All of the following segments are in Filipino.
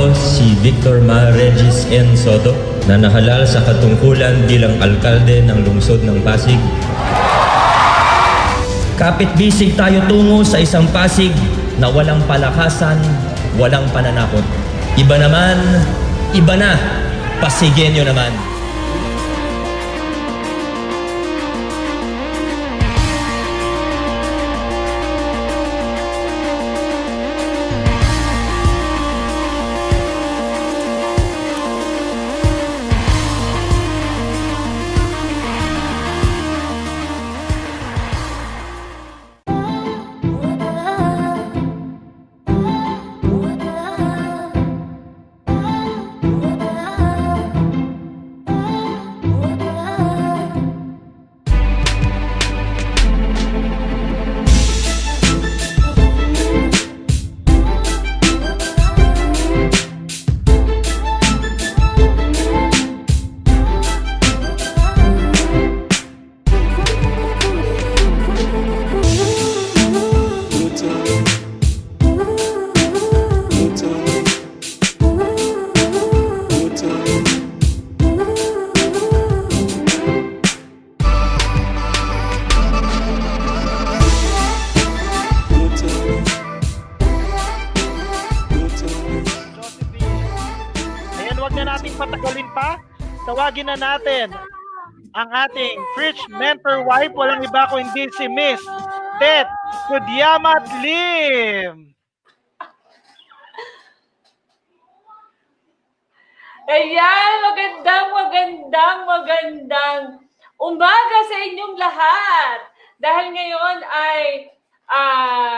ko si Victor Ma Regis N. Soto na nahalal sa katungkulan bilang alkalde ng lungsod ng Pasig. Kapit-bisig tayo tungo sa isang Pasig na walang palakasan, walang pananakot. Iba naman, iba na, Pasigenyo naman. Patagalin pa, tawagin na natin ang ating Rich Mentor Wife, walang iba ko hindi si Miss Tet Cudiamat Lim. Ayan, magandang umaga sa inyong lahat. Dahil ngayon ay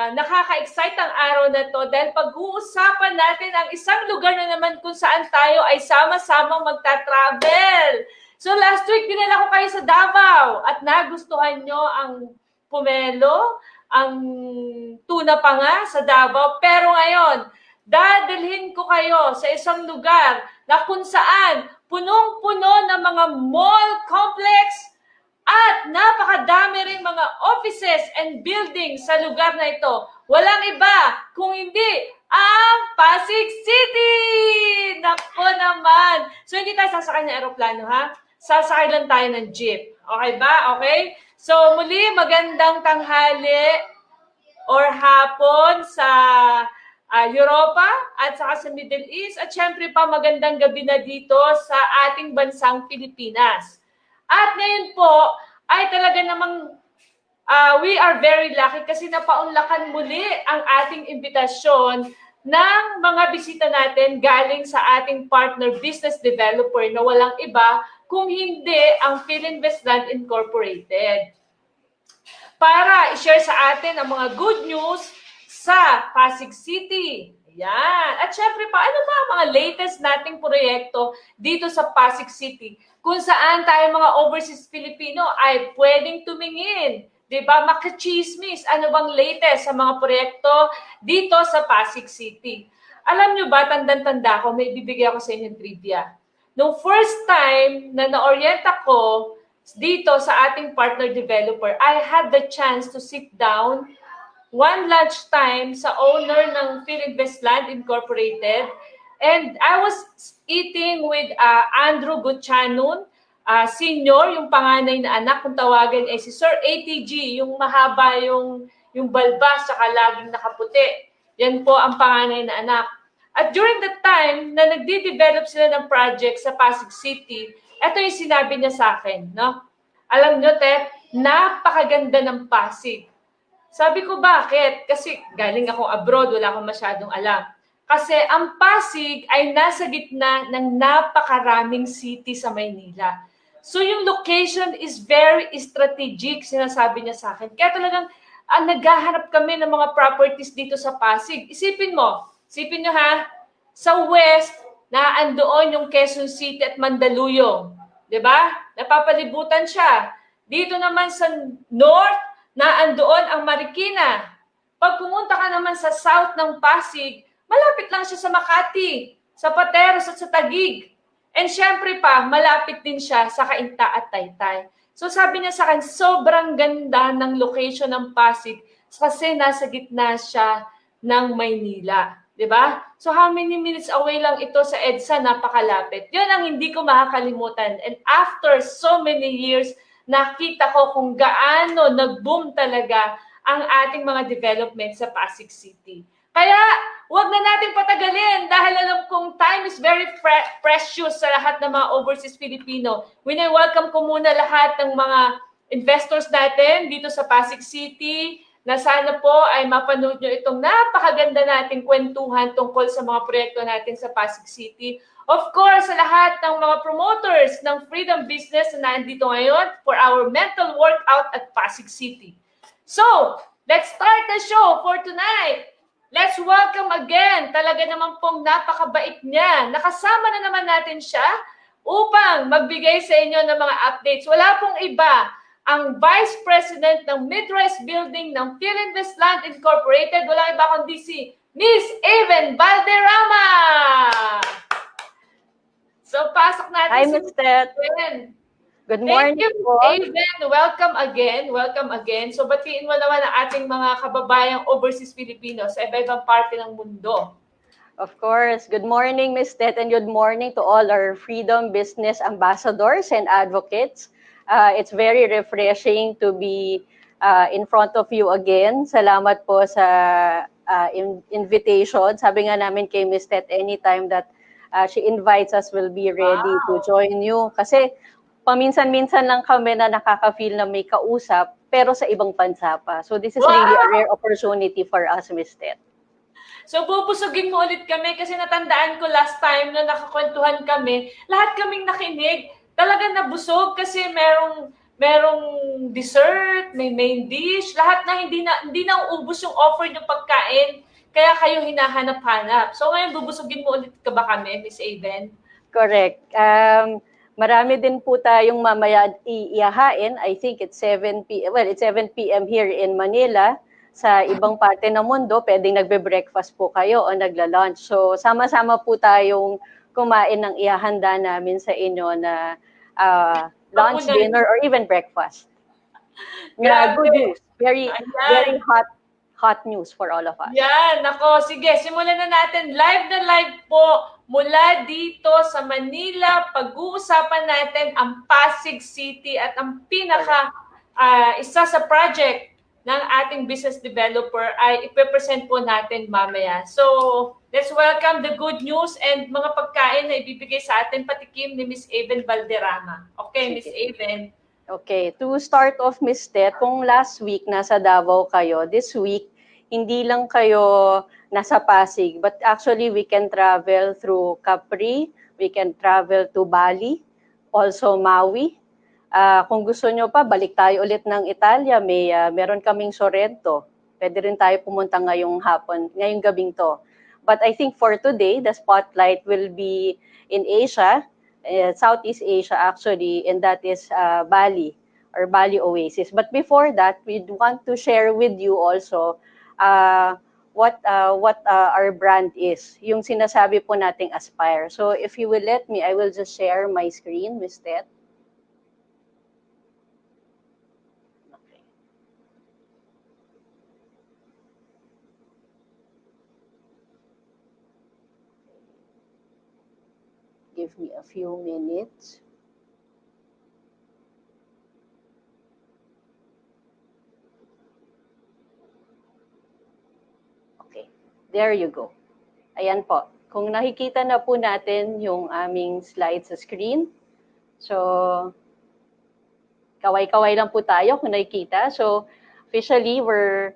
nakaka-excite ang araw na to dahil pag-uusapan natin ang isang lugar na naman kung saan tayo ay sama-samang magta-travel. So last week, dinala ko kayo sa Davao at nagustuhan nyo ang pomelo, ang tuna pa nga sa Davao. Pero ngayon, dadalhin ko kayo sa isang lugar na kung saan punong-puno ng mga mall complex at napakadami rin mga offices and buildings sa lugar na ito. Walang iba kung hindi ang Pasic City! Nako naman! So hindi tayo sasakay ng aeroplano ha? Sasakay lang tayo ng jeep. Okay ba? Okay? So muli magandang tanghali or hapon sa Europa at saka sa Middle East at syempre pa magandang gabi na dito sa ating bansang Pilipinas. At ngayon po ay talaga namang we are very lucky kasi napaunlakan muli ang ating imbitasyon ng mga bisita natin galing sa ating partner business developer na walang iba kung hindi ang Filinvest Land Incorporated. Para i-share sa atin ang mga good news sa Pasig City. Ayan. At syempre pa, ano ba ang mga latest nating proyekto dito sa Pasig City? Kung saan tayo mga overseas Filipino ay pwedeng tumingin. Diba? Makachismis. Ano bang latest sa mga proyekto dito sa Pasig City? Alam nyo ba, tandang-tanda ko, may bibigyan ko sa inyo trivia. Nung first time na na-orient ako dito sa ating partner developer, I had the chance to sit down one lunchtime sa owner ng Filinvest Land Incorporated. And I was eating with Andrew Gutchanon, senior, yung panganay na anak, kung tawagin si Sir ATG, yung mahaba yung balbas, saka laging nakaputi. Yan po ang panganay na anak. At during the time na nagde-develop sila ng project sa Pasig City, ito yung sinabi niya sa akin. No? Alam nyo, Tet, napakaganda ng Pasig. Sabi ko, bakit? Kasi galing akong abroad, wala akong masyadong alam. Kasi ang Pasig ay nasa gitna ng napakaraming city sa Maynila. So yung location is very strategic, sinasabi niya sa akin. Kaya talagang naghahanap kami ng mga properties dito sa Pasig. Isipin nyo ha, sa west, naandoon yung Quezon City at Mandaluyong. Diba? Napapalibutan siya. Dito naman sa north, naandoon ang Marikina. Pag pumunta ka naman sa south ng Pasig, malapit lang siya sa Makati, sa Pateros at sa Taguig. And syempre pa, malapit din siya sa Cainta at Taytay. So sabi niya sa akin, sobrang ganda ng location ng Pasig kasi nasa gitna siya ng Maynila. 'Di ba? So how many minutes away lang ito sa EDSA, napakalapit. 'Yun ang hindi ko makakalimutan. And after so many years, nakita ko kung gaano nag-boom talaga ang ating mga development sa Pasig City. Kaya, wag na natin patagalin dahil alam kong time is very precious sa lahat ng mga overseas Filipino. Welcome ko muna lahat ng mga investors natin dito sa Pasig City, na sana po ay mapanood nyo itong napakaganda nating kwentuhan tungkol sa mga proyekto natin sa Pasig City. Of course, sa lahat ng mga promoters ng Freedom Business na nandito ngayon for our mental workout at Pasig City. So, let's start the show for tonight. Let's welcome again, talaga naman pong napakabait niya. Nakasama na naman natin siya upang magbigay sa inyo ng mga updates. Wala pong iba, ang Vice President ng Mid-rise Building ng Filinvest Land Incorporated, walang iba kundi si Miss Aven Valderrama! So, pasok natin. Hi, Ms. Tet. Good morning. Thank you, Aven. Welcome again. Welcome again. So, batiin mo naman ang ating mga kababayang overseas Filipinos sa iba-ibang parte ng mundo. Of course. Good morning, Ms. Tet, and good morning to all our Freedom Business ambassadors and advocates. It's very refreshing to be in front of you again. Salamat po sa invitation. Sabi nga namin kay Ms. Tet, anytime that she invites us, we'll be ready to join you. Kasi paminsan-minsan lang kami na nakaka-feel na may kausap, pero sa ibang bansa pa. So this is really a rare opportunity for us, Ms. Tet. So bubusugin mo ulit kami kasi natandaan ko last time na nakakwentuhan kami, lahat kaming nakinig. Talagang nabusog kasi merong dessert, may main dish, lahat na hindi na ubos yung offer ng pagkain, kaya kayo hinahanap-hanap. So ngayon bubusugin mo ulit ka ba kami, Miss Aven? Correct. Marami din po tayong mamaya iihahain. I think it's 7 p.m. Well, it's 7 p.m. here in Manila. Sa ibang parte ng mundo, pwedeng nagbe-breakfast po kayo o nagla-lunch. So sama-sama po tayong kumain ng ihahanda namin sa inyo na lunch, dinner, or even breakfast. Good news. Very hot news for all of us. Yan, nako. Sige, simulan na natin. Live na live po mula dito sa Manila. Pag-uusapan natin ang Pasig City at ang isa sa project ng ating business developer ay ipepresent po natin mamaya. So, let's welcome the good news and mga pagkain na ibibigay sa atin patikim ni Miss Aven Valderrama. Okay, Miss Aven. Okay, to start off, Miss Tet, kung last week nasa Davao kayo, this week, hindi lang kayo nasa Pasig, but actually we can travel through Capri, we can travel to Bali, also Maui. Kung gusto nyo pa, balik tayo ulit ng Italia, meron kaming Sorrento. Pwede rin tayo pumunta ngayong gabing to. But I think for today, the spotlight will be in Asia, Southeast Asia actually, and that is Bali, or Bali Oasis. But before that, we'd want to share with you also what our brand is, yung sinasabi po nating Aspire. So if you will let me, I will just share my screen, Ms. Tet. Give me a few minutes. Okay, there you go. Ayan po. Kung nakikita na po natin yung aming slide sa screen. So, kaway-kaway lang po tayo kung nakikita. So, officially, we're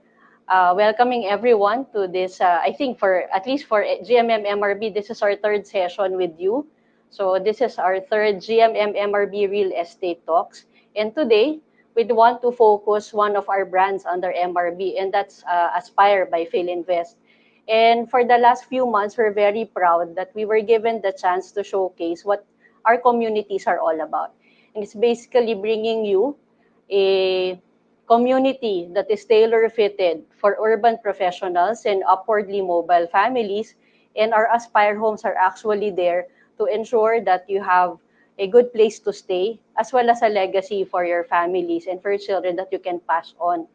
welcoming everyone to this, I think at least for GMM MRB, this is our third session with you. So this is our third GMM MRB Real Estate Talks. And today, we'd want to focus one of our brands under MRB, and that's Aspire by Filinvest. And for the last few months, we're very proud that we were given the chance to showcase what our communities are all about. And it's basically bringing you a community that is tailor-fitted for urban professionals and upwardly mobile families. And our Aspire homes are actually there to ensure that you have a good place to stay, as well as a legacy for your families and for your children that you can pass on.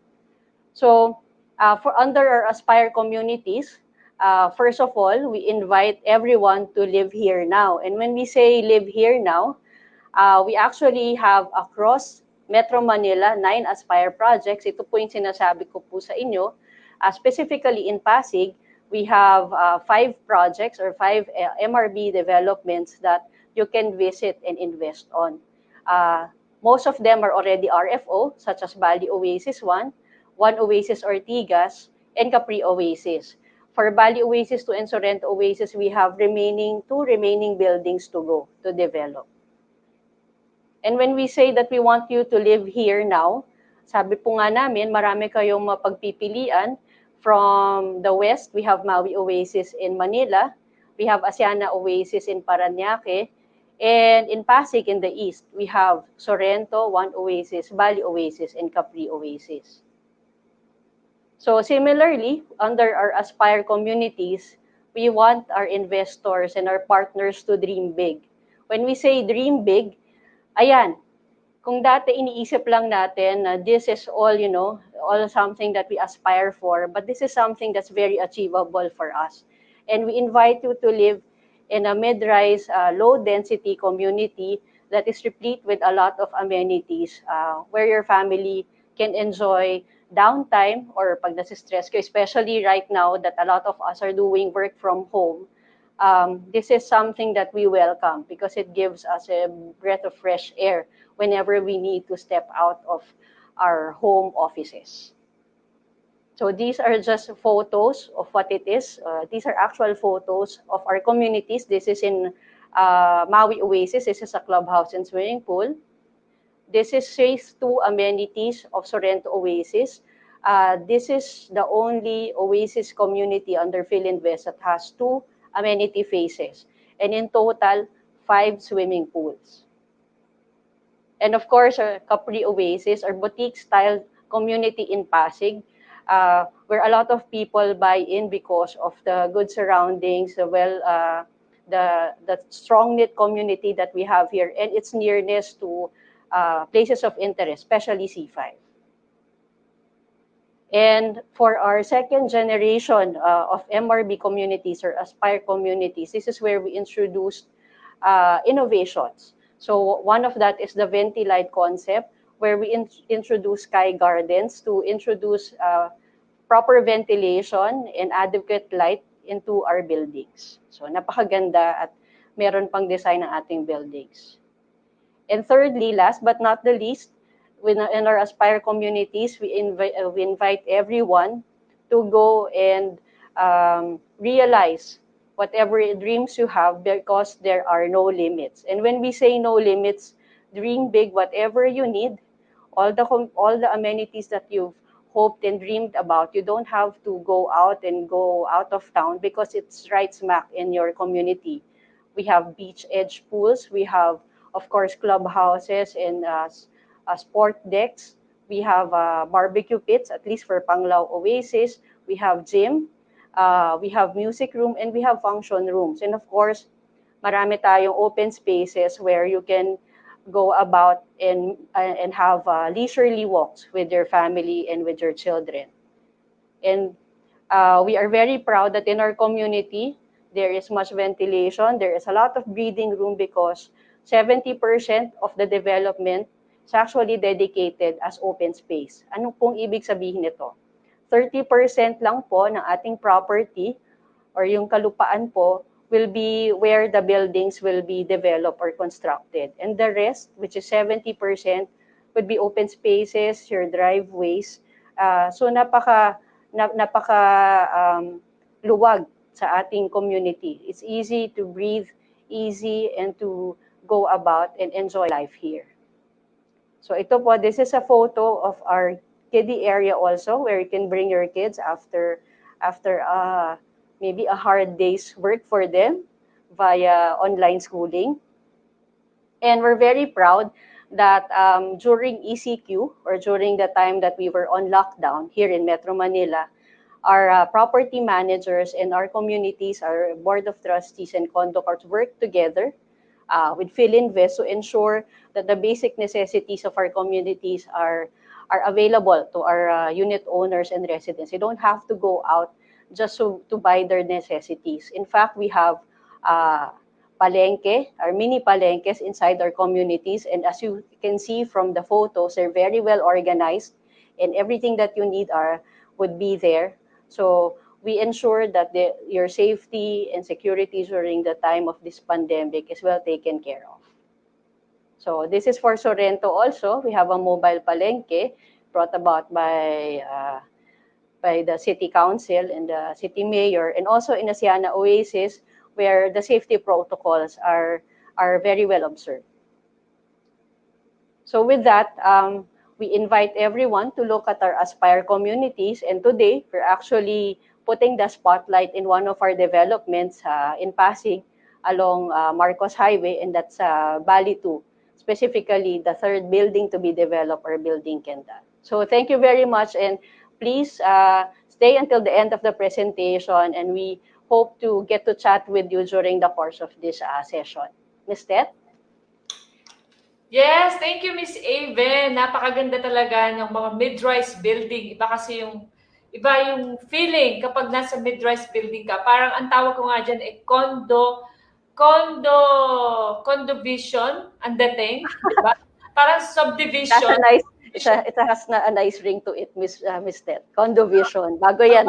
So, for under our Aspire communities, first of all, we invite everyone to live here now. And when we say live here now, we actually have across Metro Manila 9 Aspire projects. Ito po yung sinasabi ko po sa inyo. Specifically in Pasig, we have 5 projects or 5 MRB developments that you can visit and invest on. Most of them are already RFO, such as Bali Oasis 1, One Oasis Ortigas, and Capri Oasis. For Bali Oasis 2 and Sorrento Oasis, we have 2 remaining buildings to go to develop. And when we say that we want you to live here now, sabi po nga namin, marami kayong mapagpipilian. From the west, we have Maui Oasis in Manila. We have Asiana Oasis in Parañaque. And in Pasig, in the east, we have Sorrento, One Oasis, Bali Oasis, and Capri Oasis. So similarly, under our Aspire communities, we want our investors and our partners to dream big. When we say dream big, ayan, kung dati iniisip lang natin na this is all, all something that we aspire for, but this is something that's very achievable for us. And we invite you to live in a mid-rise, low-density community that is replete with a lot of amenities where your family can enjoy downtime or pag nasistress ko, especially right now that a lot of us are doing work from home. This is something that we welcome because it gives us a breath of fresh air whenever we need to step out of our home offices. So these are just photos of what it is. These are actual photos of our communities. This is in Maui Oasis. This is a clubhouse and swimming pool. This is phase 2 amenities of Sorrento Oasis. This is the only Oasis community under Filinvest that has 2 amenity phases. And in total, 5 swimming pools. And of course, Capri Oasis, our boutique-style community in Pasig, where a lot of people buy in because of the good surroundings, the strong-knit community that we have here, and its nearness to places of interest, especially C5. And for our second generation of MRB communities or Aspire communities, this is where we introduced innovations. So one of that is the Ventilite concept, where we introduce sky gardens to introduce proper ventilation and adequate light into our buildings. So napakaganda at meron pang design ng ating buildings. And thirdly, last but not the least, in our Aspire communities, we invite everyone to go and realize whatever dreams you have because there are no limits. And when we say no limits, dream big, whatever you need, all the amenities that you've hoped and dreamed about, you don't have to go out of town because it's right smack in your community. We have beach edge pools, we have, of course, clubhouses and sport decks. We have barbecue pits, at least for Panglao Oasis. We have gym, we have music room, and we have function rooms. And of course, marami tayong open spaces where you can go about and have leisurely walks with your family and with your children. And we are very proud that in our community, there is much ventilation. There is a lot of breathing room because 70% of the development is actually dedicated as open space. Ano pong ibig sabihin nito? 30% lang po ng ating property or yung kalupaan po will be where the buildings will be developed or constructed. And the rest, which is 70%, would be open spaces, your driveways. So napaka luwag sa ating community. It's easy to breathe, easy and to go about and enjoy life here. So ito po, this is a photo of our kiddie area also, where you can bring your kids after maybe a hard day's work for them via online schooling. And we're very proud that during ECQ, or during the time that we were on lockdown here in Metro Manila, our property managers and our communities, our board of trustees and condo courts work together with Filinvest to ensure that the basic necessities of our communities are available to our unit owners and residents. You don't have to go out just to buy their necessities. In fact, we have palengke, our mini palengkes inside our communities. And as you can see from the photos, they're very well organized and everything that you need would be there. So we ensure that your safety and security during the time of this pandemic is well taken care of. So this is for Sorrento also. We have a mobile palengke brought about by the city council and the city mayor, and also in Asiana Oasis, where the safety protocols are very well observed. So with that, we invite everyone to look at our Aspire communities, and today we're actually putting the spotlight in one of our developments in Pasig along Marcos Highway, and that's Bali 2, specifically the third building to be developed, or building Kendall. So thank you very much, and please stay until the end of the presentation, and we hope to get to chat with you during the course of this session. Ms. Tet? Yes, thank you, Miss Aven. Napakaganda talaga ng mga mid-rise building. Iba yung feeling kapag nasa mid-rise building ka. Parang ang tawag ko nga dyan ay condo vision, ang dating, di ba? Parang subdivision. It has a nice ring to it, Miss Tet. Condo vision. Bago yan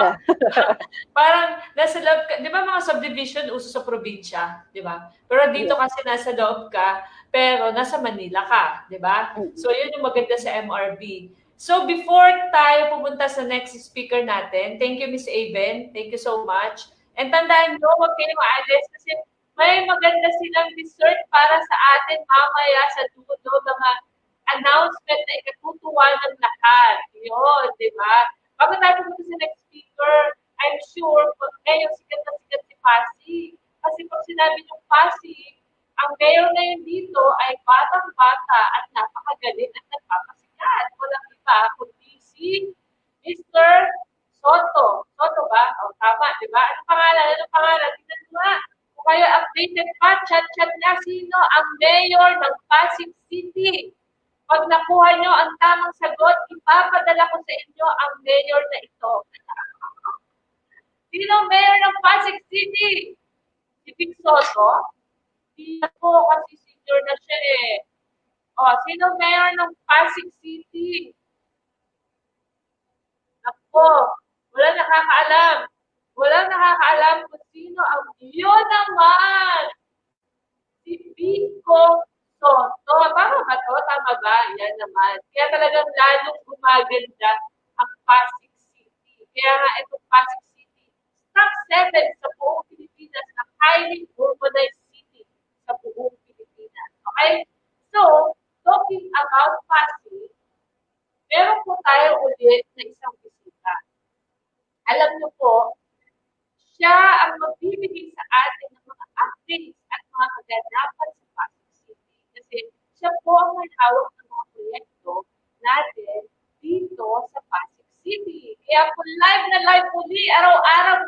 Parang nasa loob ka, di ba mga subdivision uso sa probinsya, di ba? Pero dito kasi nasa loob ka, pero nasa Manila ka, di ba? So yun yung maganda sa MRB. So before tayo pumunta sa next speaker natin, thank you, Miss Aven. Thank you so much. And tandaan nyo, huwag kayong maalis kasi may maganda silang dessert para sa atin mamaya sa dulo, mga announcement na ikatutuwa ng lahat. Yun, di ba? Bago tayo pumunta sa next speaker, I'm sure, ngayon sikat na sikat si Pasig. Kasi pag sinabi ng Pasig, ang mayor na yun dito ay batang-bata at napakagaling at nagpapasikat. Walang iba, kundi si Mr. Soto. Soto ba? O, tama, di ba? Anong pangalan? Tingnan mo nga. Kung kayo updated pa, chat-chat niya sino ang mayor ng Pasig City. Pag nakuha nyo ang tamang sagot, ipapadala ko sa inyo ang mayor na ito. Sino ang mayor ng Pasig City? Si Vic Soto? Hindi ako kasi senior na siya eh. O, sino ang mayor ng Pasig City? Ako, wala nakakaalam. Wala nakakaalam kung sino ang yun naman. Si Vico Soto. Tama ba to? Tama ba? Yan naman. Kaya talagang lalong gumaganda ang Pasig City. Kaya nga itong Pasig City, top 7 sa buong Pilipinas na highly urbanized city sa buong Pilipinas. Okay? So, talking about Pasig, meron po tayo ulit na isang bisita. Alam niyo po, siya ang magbibigay sa atin ng mga updates at mga kaganapan sa Pasig City. Kasi siya po ang may hawak ng mga proyekto natin dito sa Pasig City. Kaya po live na live muli, araw-araw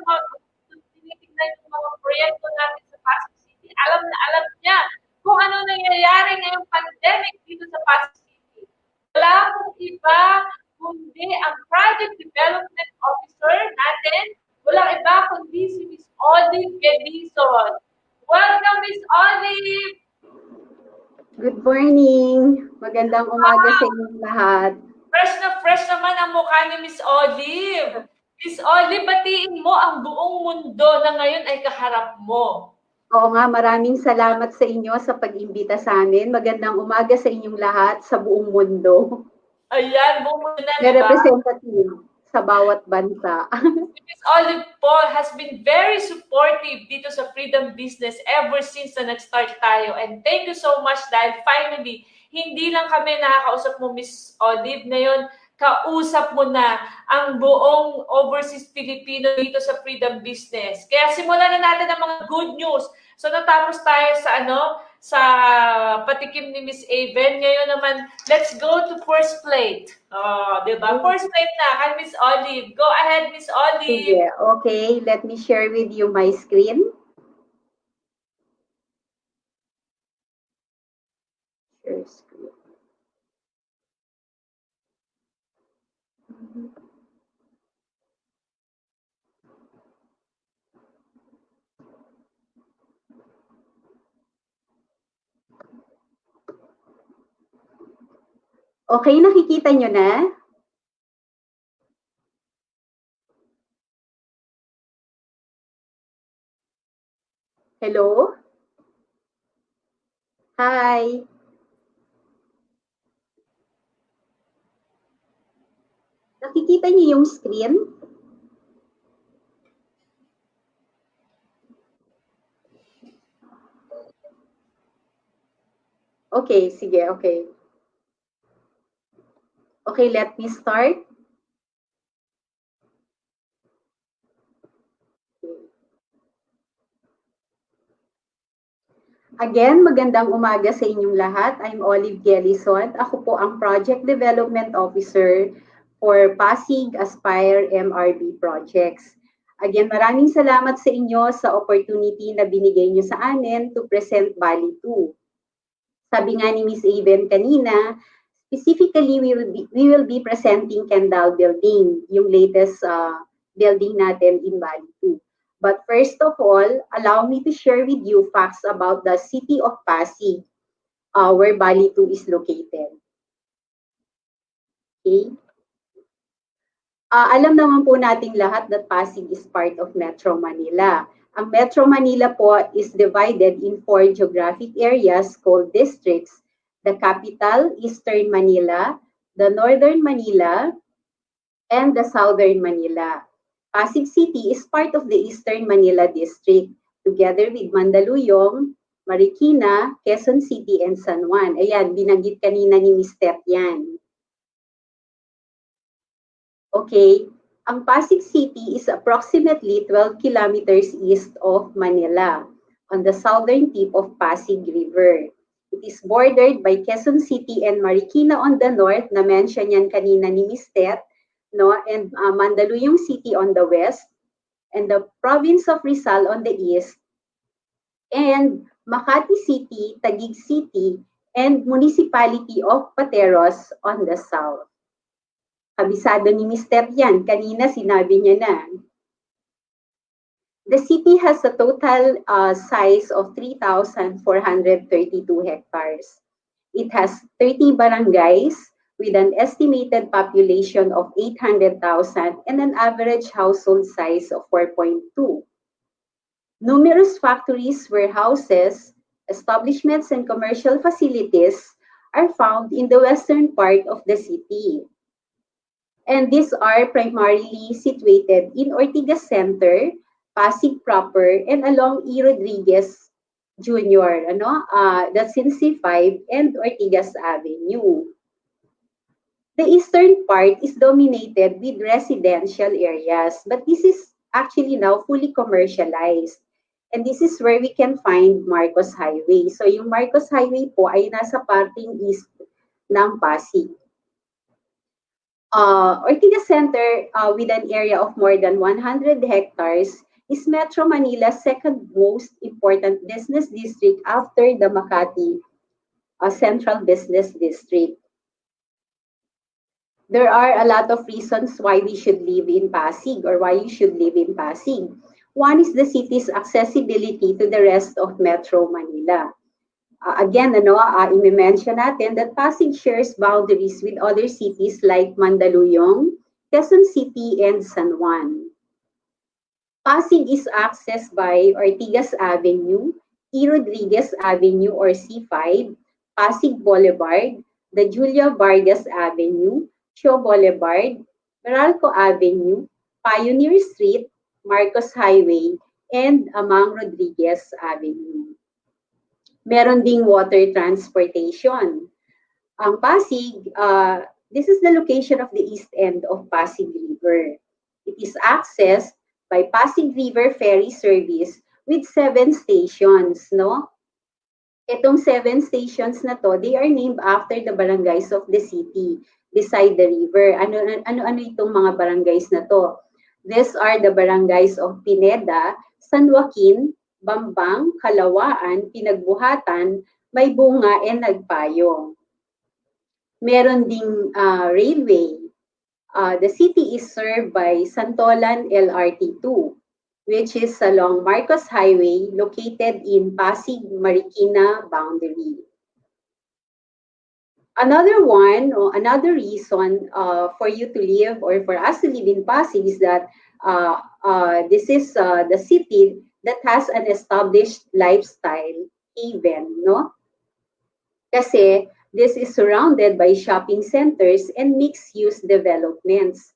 tinitignan yung mga proyekto natin sa Pasig City. Alam na alam niya kung ano nangyayari ngayong pandemic dito sa Pasig City. Wala pong iba kundi ang Project Development Officer natin. Walang iba kundi si Miss Olive Gedison. Welcome, Miss Olive! Good morning. Magandang umaga sa inyong lahat. Fresh naman ang mukha ni Miss Olive. Miss Olive, batiin mo ang buong mundo na ngayon ay kaharap mo. Oo nga, maraming salamat sa inyo sa pag-imbita sa amin. Magandang umaga sa inyong lahat sa buong mundo. Ayan, buong mundo na, May diba? representative sa bawat bansa. Miss Olive po has been very supportive dito sa Freedom Business ever since na nag-start tayo. And thank you so much dahil finally, hindi lang kami nakakausap mo, Miss Olive. Ngayon, kausap mo na ang buong overseas Filipino dito sa Freedom Business. Kaya simulan na natin ang mga good news. So natapos tayo sa patikim ni Miss Aven. Ngayon naman, let's go to first plate. Oh, diba? First plate na kay Miss Olive. Go ahead, Miss Olive. Sige, okay. Let me share with you my screen. Share screen. Okay, nakikita nyo na? Hello? Hi. Nakikita niyo yung screen? Okay, sige, okay. Okay, let me start. Again, magandang umaga sa inyong lahat. I'm Olive Gelison. Ako po ang Project Development Officer for Pasig Aspire MRB Projects. Again, maraming salamat sa inyo sa opportunity na binigay niyo sa amin to present Bali 2. Sabi nga ni Miss Aven kanina, specifically we will be presenting Kendall Building, yung latest building natin in Bali 2. But first of all, allow me to share with you facts about the city of Pasig, where Bali 2 is located. Okay. Alam naman po nating lahat that Pasig is part of Metro Manila. Ang Metro Manila po is divided in 4 geographic areas called districts. The capital, Eastern Manila, the Northern Manila, and the Southern Manila. Pasig City is part of the Eastern Manila District, together with Mandaluyong, Marikina, Quezon City, and San Juan. Ayan, binanggit kanina ni Ms. Tet yan. Okay, ang Pasig City is approximately 12 kilometers east of Manila, on the southern tip of Pasig River. It is bordered by Quezon City and Marikina on the north, na-mention yan kanina ni Ms. Tet, no, and Mandaluyong City on the west, and the province of Rizal on the east, and Makati City, Taguig City, and municipality of Pateros on the south. Kabisado ni Mr. yan, kanina sinabi niya na. The city has a total size of 3,432 hectares. It has 30 barangays, with an estimated population of 800,000 and an average household size of 4.2. Numerous factories, warehouses, establishments, and commercial facilities are found in the western part of the city. And these are primarily situated in Ortigas Center, Pasig proper, and along E. Rodriguez Jr., that's in C5 and Ortigas Avenue. The eastern part is dominated with residential areas, but this is actually now fully commercialized. And this is where we can find Marcos Highway. So yung Marcos Highway po ay nasa parting east ng Pasig. Ortigas Center, with an area of more than 100 hectares, is Metro Manila's second most important business district after the Makati Central Business District. There are a lot of reasons why we should live in Pasig, or why you should live in Pasig. One is the city's accessibility to the rest of Metro Manila. Again, i-mention natin that Pasig shares boundaries with other cities like Mandaluyong, Quezon City, and San Juan. Pasig is accessed by Ortigas Avenue, E. Rodriguez Avenue or C5, Pasig Boulevard, the Julia Vargas Avenue, Shaw Boulevard, Meralco Avenue, Pioneer Street, Marcos Highway, and Amang Rodriguez Avenue. Meron ding water transportation. Ang Pasig, this is the location of the east end of Pasig River. It is accessed by Pasig River Ferry Service with 7 stations, no? Itong 7 stations na to, they are named after the barangays of the city beside the river. Ano itong mga barangays na to? These are the barangays of Pineda, San Joaquin, Bambang, Kalawaan, Pinagbuhatan, Maybunga, and Nagpayong. Meron ding railway. The city is served by Santolan LRT2, which is along Marcos Highway located in Pasig-Marikina boundary. Another one, or another reason for you to live or for us to live in Pasig is that this is the city that has an established lifestyle haven, no? Kasi this is surrounded by shopping centers and mixed-use developments.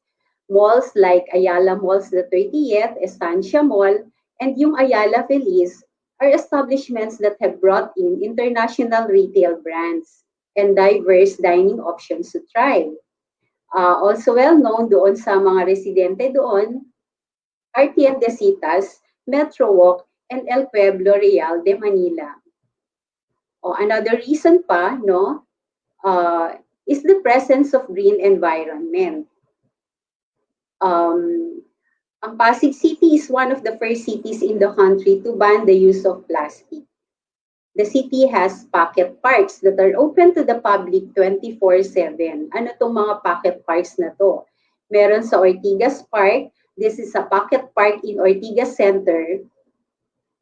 Malls like Ayala Malls the 30th, Estancia Mall, and yung Ayala Feliz are establishments that have brought in international retail brands and diverse dining options to thrive. Also well known doon sa mga residente doon are Tiendesitas, Metro Walk, and El Pueblo Real de Manila. Another reason pa, no, is the presence of green environment. Ang Pasig City is one of the first cities in the country to ban the use of plastic. The city has pocket parks that are open to the public 24/7. Ano tong mga pocket parks na to? Meron sa Ortigas Park. This is a pocket park in Ortigas Center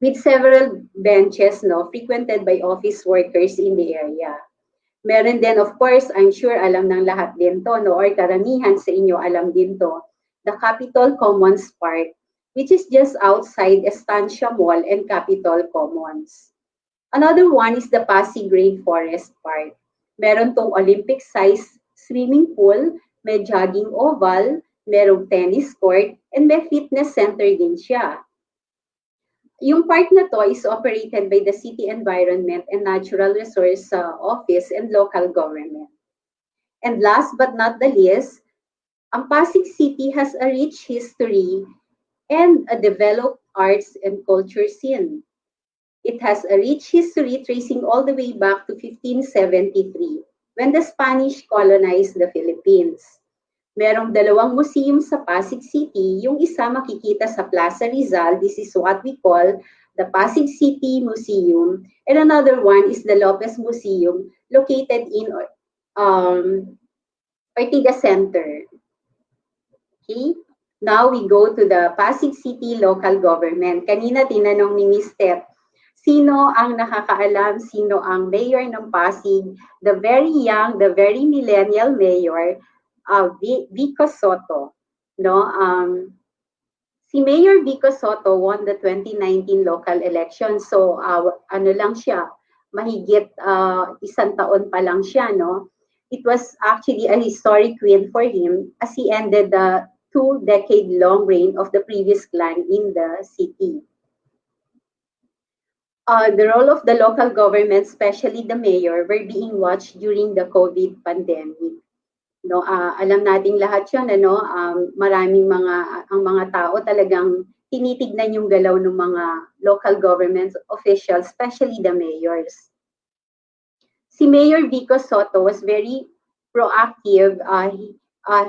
with several benches, no, frequented by office workers in the area. Meron din, of course, I'm sure alam ng lahat din to, no, or karamihan sa inyo alam din to, the Capitol Commons Park, which is just outside Estancia Mall and Capitol Commons. Another one is the Pasig Rainforest Park. Meron tong Olympic-sized swimming pool, may jogging oval, merong tennis court, and may fitness center din siya. Yung park na to is operated by the City Environment and Natural Resource Office and local government. And last but not the least, ang Pasig City has a rich history and a developed arts and culture scene. It has a rich history tracing all the way back to 1573 when the Spanish colonized the Philippines. Merong dalawang museum sa Pasig City. Yung isa makikita sa Plaza Rizal. This is what we call the Pasig City Museum. And another one is the Lopez Museum located in Ortigas Center. Okay? Now we go to the Pasig City local government. Kanina tinanong ni Ms. Tet, sino ang nakakaalam, sino ang mayor ng Pasig? The very young, the very millennial mayor, Vico Soto. No? Si Mayor Vico Soto won the 2019 local election. So, ano lang siya, mahigit isang taon pa lang siya, no? It was actually a historic win for him as he ended the 2-decade-long reign of the previous clan in the city. The role of the local government, especially the mayor, were being watched during the COVID pandemic. No, alam nating lahat 'yon, ano, maraming ang mga tao talagang tinitignan yung galaw ng mga local government officials, especially the mayors. Si Mayor Vico Soto was very proactive.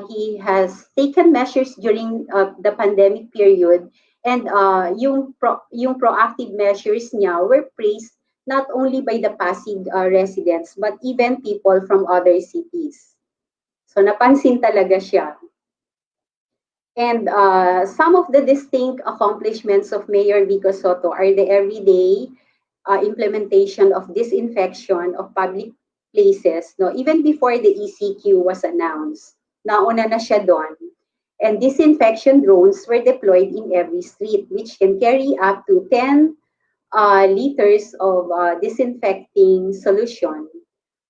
He has taken measures during the pandemic period, and yung proactive measures niya were praised not only by the Pasig residents but even people from other cities. So napansin talaga siya. And some of the distinct accomplishments of Mayor Vico Soto are the everyday implementation of disinfection of public places, no, even before the ECQ was announced. Nauna na siya doon. And disinfection drones were deployed in every street, which can carry up to 10 liters of disinfecting solution.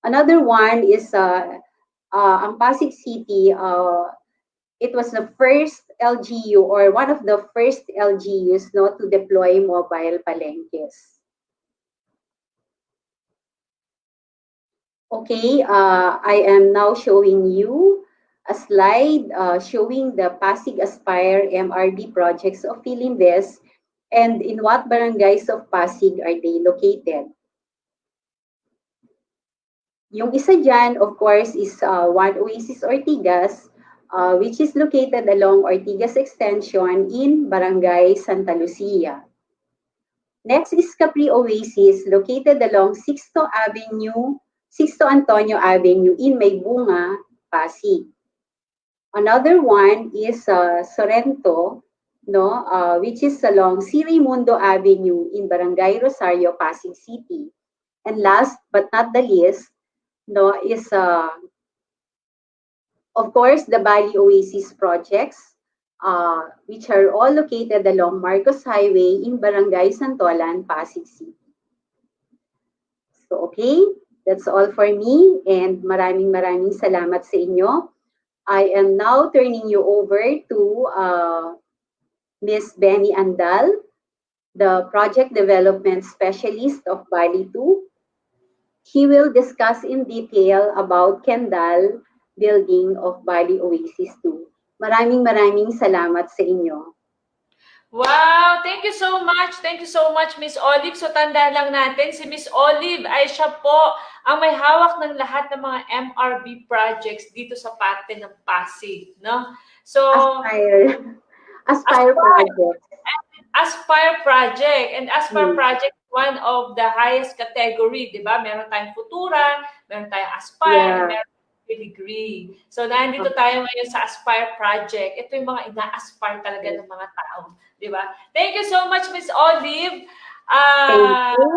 Another one is ang Pasig City. It was the first LGU or one of the first LGUs, no, to deploy mobile palengkes. Okay, I am now showing you a slide showing the Pasig Aspire MRB projects of Filinvest and in what barangays of Pasig are they located. Yung isa dyan, of course, is One Oasis Ortigas, which is located along Ortigas Extension in Barangay Santa Lucia. Next is Capri Oasis, located along Sixto Antonio Avenue in Maybunga, Pasig. Another one is Sorrento, no, which is along C. Raimundo Avenue in Barangay Rosario, Pasig City. And last but not the least, no, is of course the Bali Oasis projects, which are all located along Marcos Highway in Barangay Santolan, Pasig City. So okay, that's all for me, and maraming salamat sa inyo. I am now turning you over to Miss Benny Andal, the Project Development Specialist of Bali 2. He will discuss in detail about Kendall building of Bali Oasis 2. Maraming salamat sa inyo. Wow! Thank you so much. Thank you so much, Miss Olive. So, tanda lang natin, si Miss Olive ay siya po ang may hawak ng lahat ng mga MRB projects dito sa parte ng Pasig, no? So, Aspire project. Aspire project. And Aspire project, one of the highest category, di ba? Meron tayong Futura, meron tayong Aspire, meron Pedigree. So, nandito tayo ngayon sa Aspire project. Ito yung mga ina-aspire talaga ng mga tao. Di ba? Thank you so much, Miss Olive. Thank you.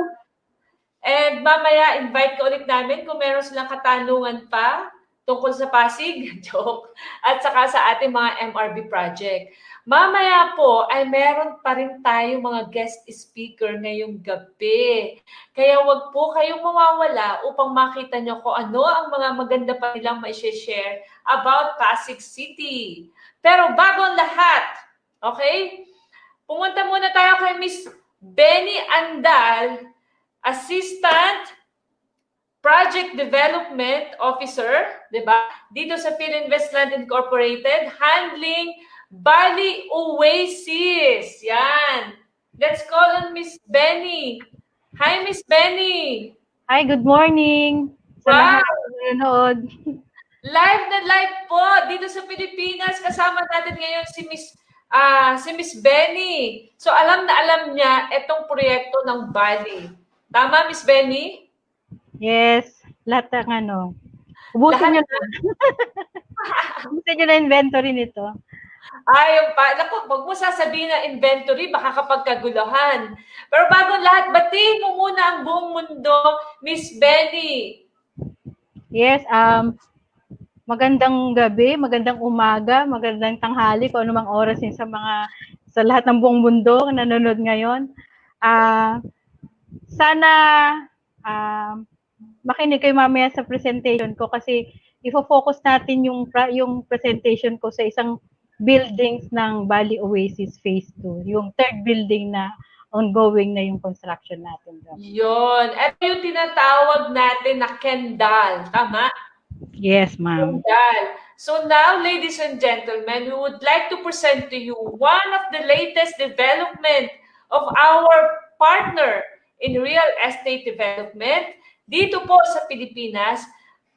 And mamaya, invite ko ulit namin kung meron silang katanungan pa tungkol sa Pasig, joke, at saka sa ating mga MRB project. Mamaya po ay meron pa rin tayo mga guest speaker ngayong gabi. Kaya wag po kayong mawawala upang makita nyo kung ano ang mga maganda pa nilang ma-share about Pasig City. Pero bago ang lahat, okay? Pumunta muna tayo kay Miss Benny Andal, Assistant Project Development Officer, di ba? Dito sa Filinvest Land Incorporated, handling Bali Oasis. Yan. Let's call on Miss Benny. Hi, Miss Benny. Hi, good morning. Sa lahat ng nanonood. Live na live po dito sa Pilipinas. Kasama natin ngayon si Miss Benny. So alam na alam niya itong proyekto ng Bali. Tama, Miss Benny? Yes, lahat ng ubusin nyo na. Ubusin nyo na inventory nito. Ayun pa. Naku, wag mo sasabihin na inventory, baka kapagkaguluhan. Pero bago lahat, batiin mo muna ang buong mundo, Miss Benny. Yes, magandang gabi, magandang umaga, magandang tanghali, kung anumang oras yun sa lahat ng buong mundo na nanonood ngayon. Sana makinig kayo mamaya sa presentation ko kasi ifo-focus natin yung presentation ko sa isang buildings ng Bali Oasis Phase 2, yung third building na ongoing na yung construction natin. Yun. Ito yung tinatawag natin na Kendall. Tama? Yes, ma'am. Kendall. So now, ladies and gentlemen, we would like to present to you one of the latest development of our partner in real estate development dito po sa Pilipinas,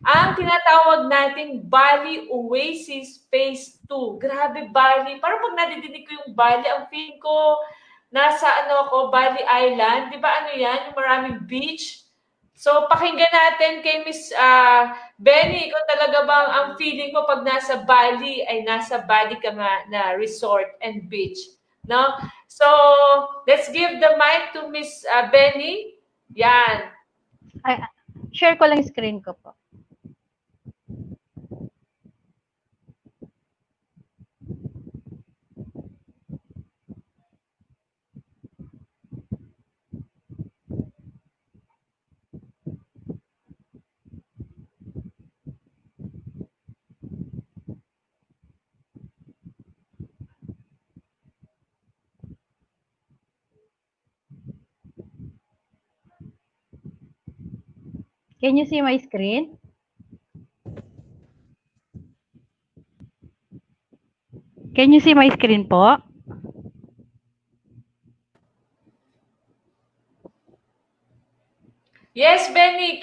ang tinatawag nating Bali Oasis Phase 2. Grabe, Bali. Parang pag nadidinig ko yung Bali, ang feeling ko nasa Bali Island. Di ba yan? Yung maraming beach. So, pakinggan natin kay Miss Benny, kung talaga bang ang feeling mo pag nasa Bali ay nasa Bali ka nga na resort and beach. No? So, let's give the mic to Miss Benny. Yan. Share ko lang screen ko po. Can you see my screen? Can you see my screen po? Yes, Benny.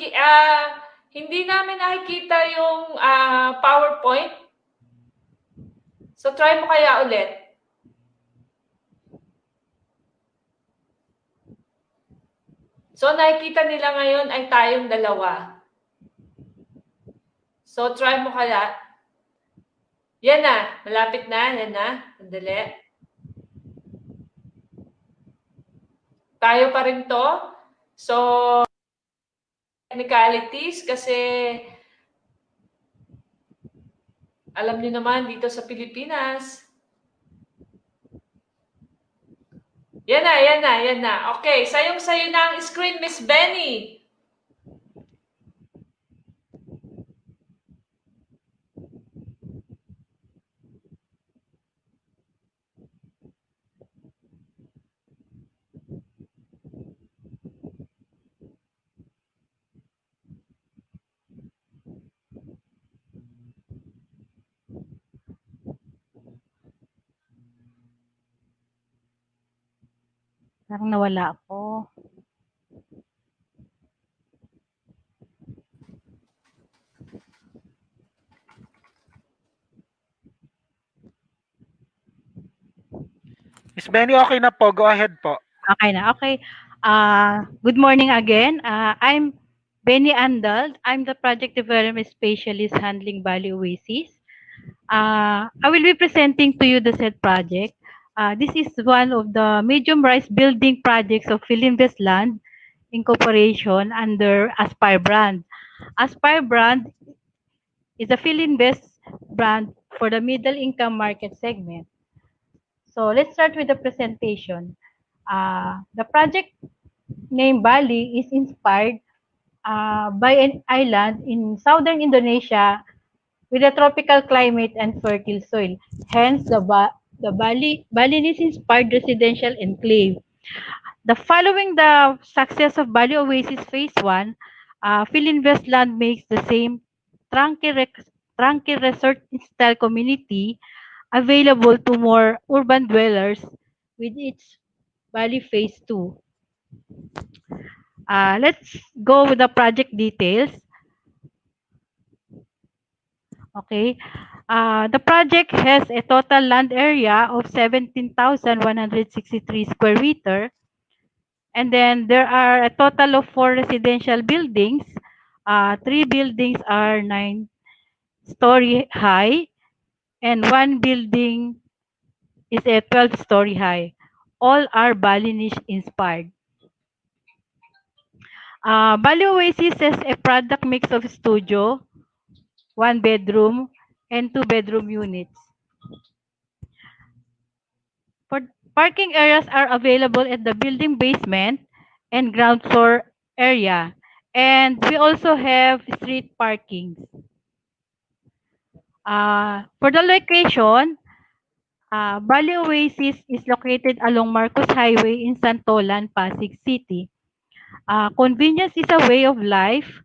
Hindi namin nakikita yung PowerPoint. So, try mo kaya ulit. So, nakikita nila ngayon ay tayong dalawa. So, try mo kaya. Yan na. Malapit na. Yan na. Sandali. Tayo pa rin to. So, technicalities kasi alam niyo naman dito sa Pilipinas. Yan na. Okay, sayong-sayo na ang screen, Miss Benny. Parang nawala ako. Miss Benny, okay na po. Go ahead po. Okay na. Okay. Good morning again. I'm Benny Andal. I'm the Project Development Specialist handling Bali Oasis. I will be presenting to you the said project. This is one of the medium-rise building projects of Filinvest Land Incorporation under Aspire brand. Aspire brand is a Filinvest brand for the middle income market segment. So let's start with the presentation. The project named Bali is inspired by an island in southern Indonesia with a tropical climate and fertile soil. Hence, the Balinese-inspired residential enclave. Following the success of Bali Oasis Phase 1, Filinvest Land makes the same trunky resort-style community available to more urban dwellers with its Bali Phase 2. Let's go with the project details. Okay. The project has a total land area of 17,163 square meter. And then there are a total of 4 residential buildings. 3 buildings are 9-story high, and 1 building is a 12-story high. All are Balinese inspired. Bali Oasis has a product mix of studio, 1 bedroom, and 2 bedroom units. Parking areas are available at the building basement and ground floor area. And we also have street parking. For the location, Bali Oasis is located along Marcos Highway in Santolan, Pasig City. Convenience is a way of life,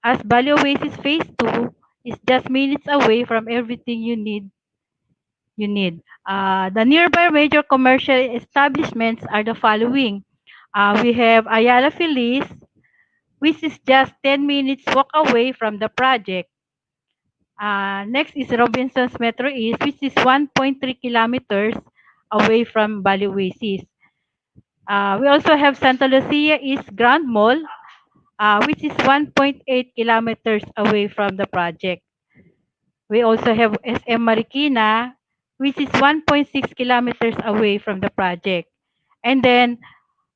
as Bali Oasis Phase 2 is just minutes away from everything you need. The nearby major commercial establishments are the following. We have Ayala Feliz, which is just 10 minutes walk away from the project. Next is Robinson's Metro East, which is 1.3 kilometers away from Bali Oasis. We also have Santa Lucia East Grand Mall, which is 1.8 kilometers away from the project. We also have SM Marikina, which is 1.6 kilometers away from the project. And then,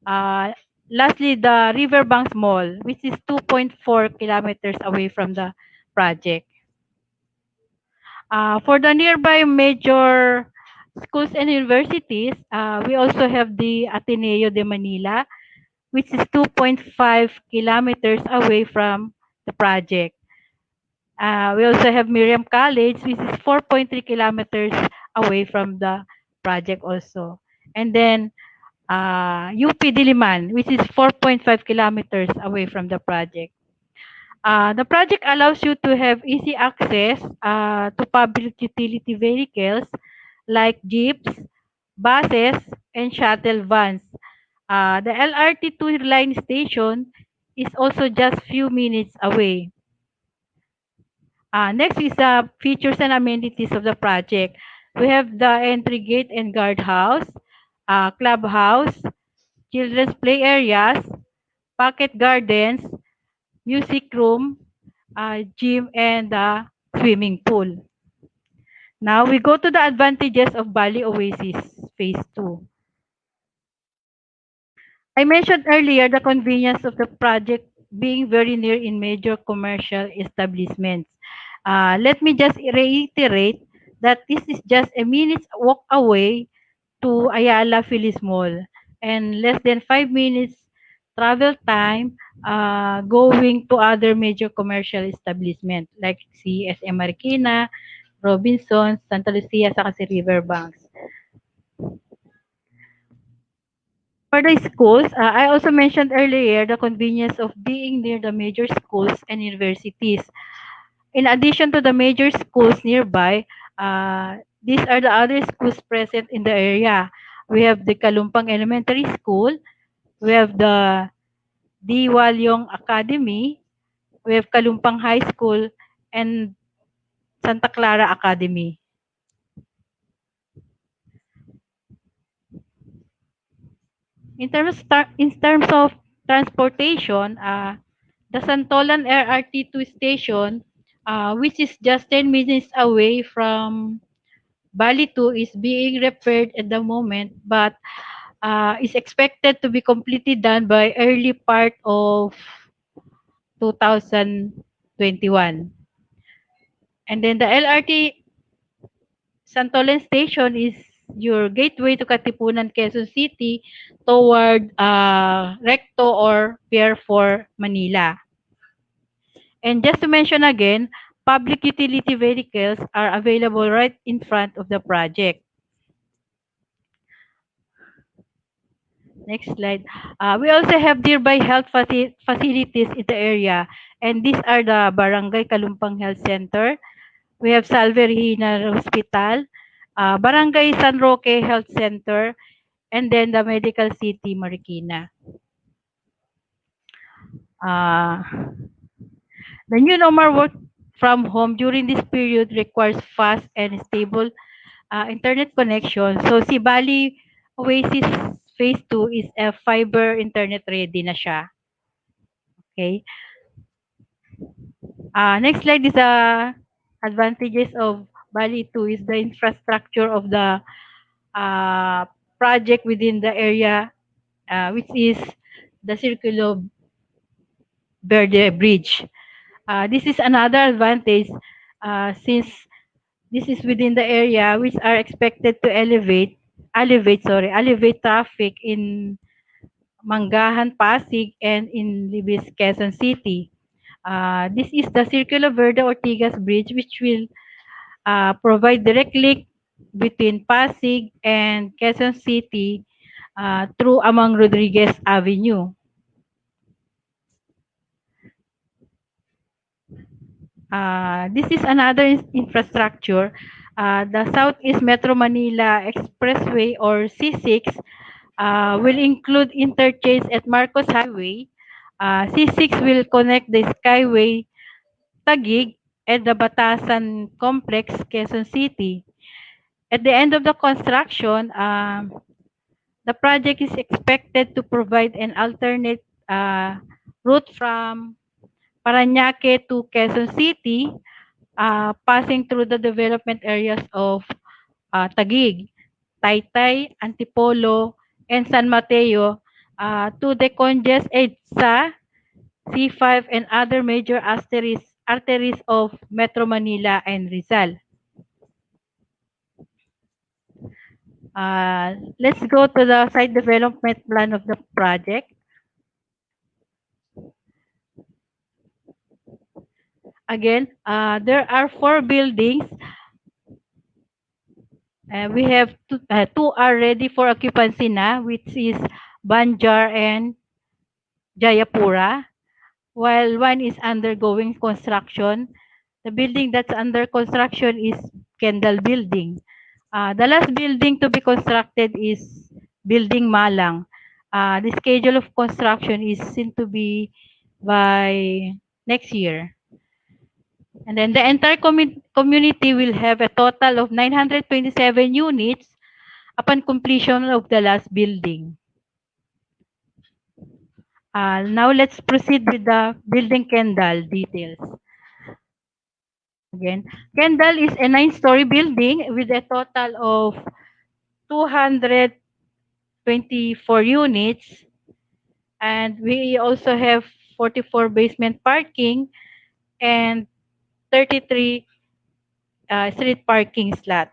lastly, the Riverbanks Mall, which is 2.4 kilometers away from the project. For the nearby major schools and universities, we also have the Ateneo de Manila, which is 2.5 kilometers away from the project. We also have Miriam College, which is 4.3 kilometers away from the project also. And then UP Diliman, which is 4.5 kilometers away from the project. The project allows you to have easy access to public utility vehicles like jeeps, buses, and shuttle vans. The LRT 2 line station is also just few minutes away. Next is the features and amenities of the project. We have the entry gate and guardhouse, clubhouse, children's play areas, pocket gardens, music room, gym, and swimming pool. Now we go to the advantages of Bali Oasis Phase 2. I mentioned earlier the convenience of the project being very near in major commercial establishments. Let me just reiterate that this is just a minute's walk away to Ayala Phyllis Mall and less than 5 minutes travel time going to other major commercial establishments like CSM Marikina, Robinsons, Santa Lucia, saka si Riverbanks. For the schools, I also mentioned earlier the convenience of being near the major schools and universities. In addition to the major schools nearby, these are the other schools present in the area. We have the Kalumpang Elementary School, we have the Di Walyong Academy, we have Kalumpang High School, and Santa Clara Academy. In terms of transportation, the Santolan LRT2 station, which is just 10 minutes away from Bali 2, is being repaired at the moment, but is expected to be completely done by early part of 2021. And then the LRT Santolan Station is your gateway to Katipunan, Quezon City toward Recto or Pier 4, Manila. And just to mention again, public utility vehicles are available right in front of the project. Next slide. We also have nearby health facilities in the area, and these are the Barangay Kalumpang Health Center. We have Salve Regina Hospital, Barangay San Roque Health Center, and then the Medical City Marikina. The new normal work from home during this period requires fast and stable internet connection. So si Bali Oasis Phase 2 is a fiber internet ready na siya. Okay. Next slide is advantages of Bali 2 is the infrastructure of the project within the area, which is the Circulo Verde Bridge. This is another advantage since this is within the area which are expected to elevate traffic in Mangahan, Pasig, and in Libis, Quezon City. This is the Circulo Verde Ortigas Bridge, which will provide direct link between Pasig and Quezon City through Amang Rodriguez Avenue. This is another infrastructure. The Southeast Metro Manila Expressway or C6 will include interchange at Marcos Highway. C6 will connect the Skyway Taguig and the Batasan Complex, Quezon City. At the end of the construction, the project is expected to provide an alternate route from Parañaque to Quezon City, passing through the development areas of Taguig, Taytay, Antipolo, and San Mateo to decongest EDSA, C5, and other major arteries of Metro Manila and Rizal. Let's go to the site development plan of the project. Again, there are 4 buildings. We have two are ready for occupancy na, which is Banjar and Jayapura, while one is undergoing construction. The building that's under construction is Kendall Building. The last building to be constructed is Building Malang. The schedule of construction is seen to be by next year. And then the entire community will have a total of 927 units upon completion of the last building. Now let's proceed with the building Kendall details. Again, Kendall is a 9-story building with a total of 224 units. And we also have 44 basement parking, and 33 street parking slot.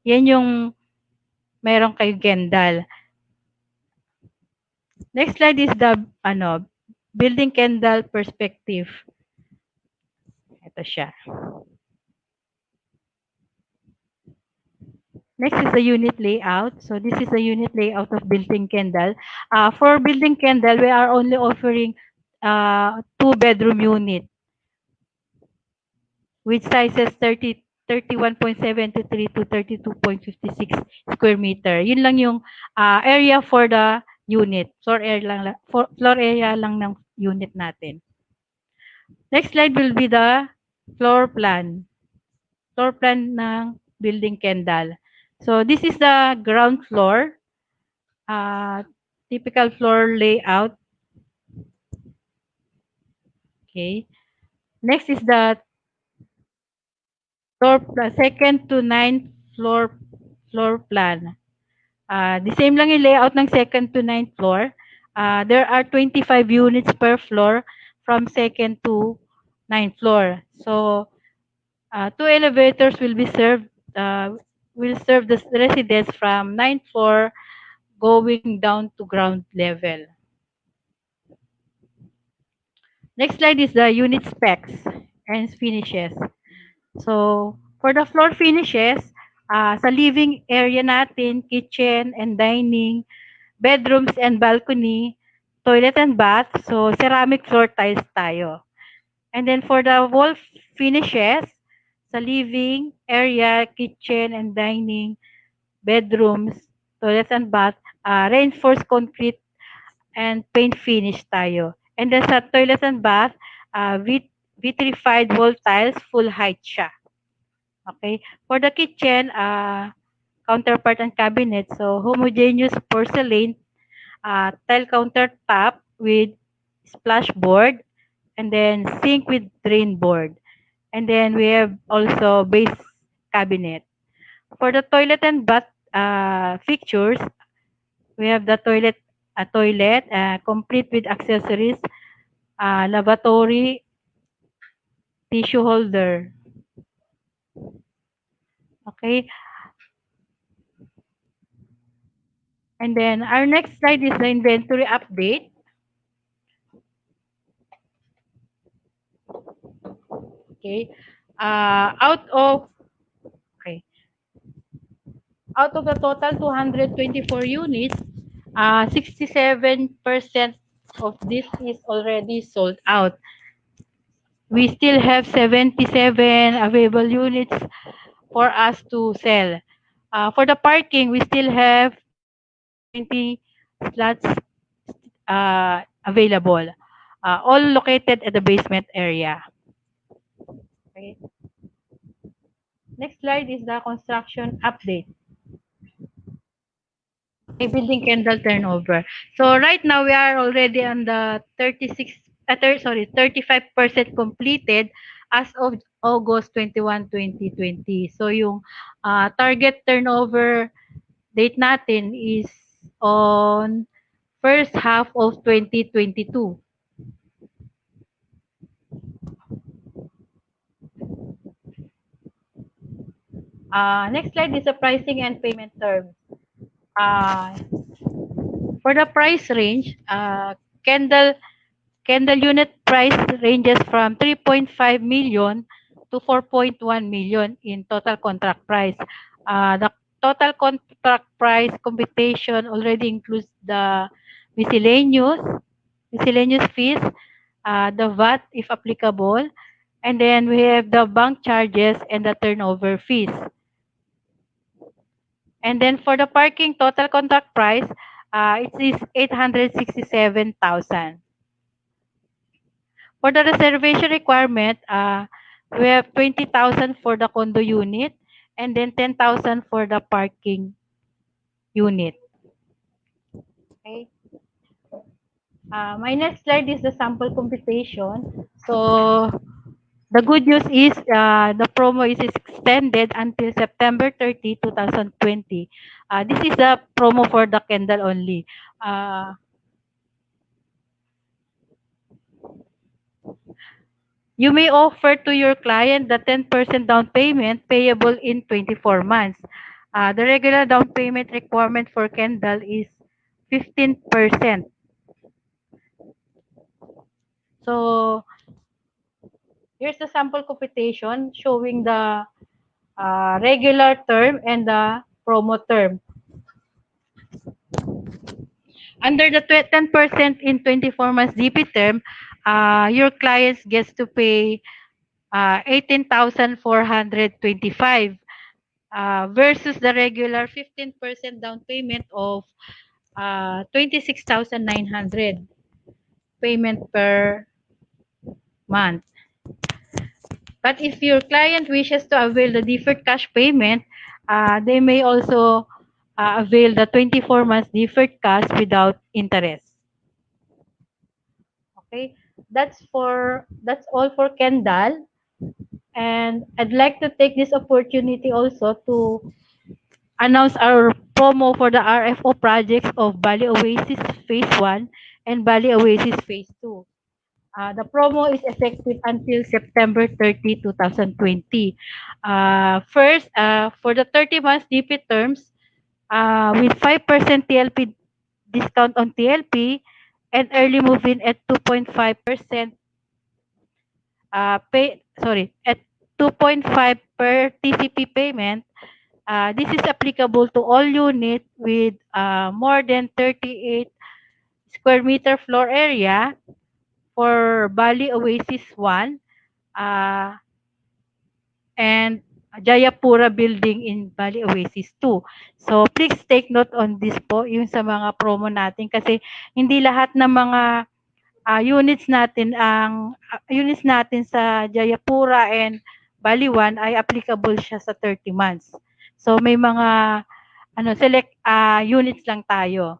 Yan yung meron kay Kendall. Next slide is the building Kendall perspective. Ito siya. Next is the unit layout. So this is the unit layout of building Kendall. For building Kendall, we are only offering 2-bedroom unit with sizes 31.73 to 32.56 square meter. Yun lang yung area for the unit. Floor area lang ng unit natin. Next slide will be the floor plan. Floor plan ng building Kendall. So this is the ground floor. Typical floor layout. Okay. Next is the second to 9th floor plan. The same lang yung layout ng second to 9th floor. There are 25 units per floor from second to 9th floor. So 2 elevators will be served. Will serve the residents from 9th floor going down to ground level. Next slide is the unit specs and finishes. So, for the floor finishes, sa living area natin, kitchen and dining, bedrooms and balcony, toilet and bath, so ceramic floor tiles tayo. And then for the wall finishes, sa living area, kitchen and dining, bedrooms, toilets and bath, reinforced concrete and paint finish tayo. And then sa toilets and bath, vitrified wall tiles, full height siya. Okay. For the kitchen, counterpart and cabinet, so homogeneous porcelain, tile countertop with splashboard, and then sink with drain board. And then we have also base cabinet. For the toilet and bath fixtures, we have the toilet complete with accessories, lavatory, tissue holder. Okay. And then our next slide is the inventory update. Okay. Out of the total 224 units, 67% of this is already sold out. We still have 77 available units for us to sell. For the parking, we still have 20 slots available, all located at the basement area. Okay. Next slide is the construction update. Building Kendall turnover. So right now we are already on the 35% completed as of August 21, 2020. So yung target turnover date natin is on first half of 2022. Next slide is the pricing and payment terms. For the price range, Kendall unit price ranges from 3.5 million to 4.1 million in total contract price. The total contract price computation already includes the miscellaneous fees, the VAT if applicable, and then we have the bank charges and the turnover fees. And then for the parking total contract price, it is 867,000. For the reservation requirement, we have 20,000 for the condo unit and then 10,000 for the parking unit. Okay. My next slide is the sample computation. So the good news is the promo is extended until September 30, 2020. This is the promo for the Kendall only. You may offer to your client the 10% down payment payable in 24 months. The regular down payment requirement for Kendall is 15%. So here's the sample computation showing the regular term and the promo term. Under the 10% in 24 months DP term, your clients gets to pay 18,425 versus the regular 15% down payment of 26,900 payment per month. But if your client wishes to avail the deferred cash payment, they may also avail the 24 months deferred cash without interest. Okay, that's all for Kendall. And I'd like to take this opportunity also to announce our promo for the RFO projects of Bali Oasis Phase 1 and Bali Oasis Phase 2. The promo is effective until September 30, 2020. First, for the 30 months DP terms, with 5% TLP discount on TLP and early move-in at 2.5% at 2.5 per TCP payment. This is applicable to all units with more than 38 square meter floor area for Bali Oasis 1 and Jayapura building in Bali Oasis 2. So please take note on this po, yung sa mga promo natin kasi hindi lahat ng mga units natin sa Jayapura and Bali 1 ay applicable siya sa 30 months. So may mga select units lang tayo.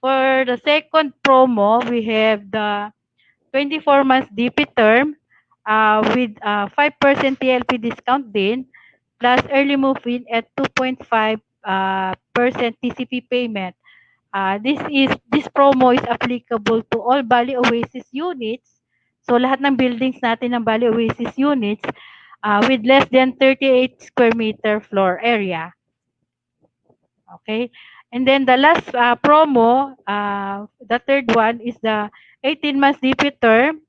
For the second promo, we have the 24 months DP term with 5% TLP discount din plus early move-in at 2.5% TCP payment. This promo is applicable to all Bali Oasis units. So lahat ng buildings natin ng Bali Oasis units with less than 38 square meter floor area. Okay. And then the last promo, the third one is the 18 months DP term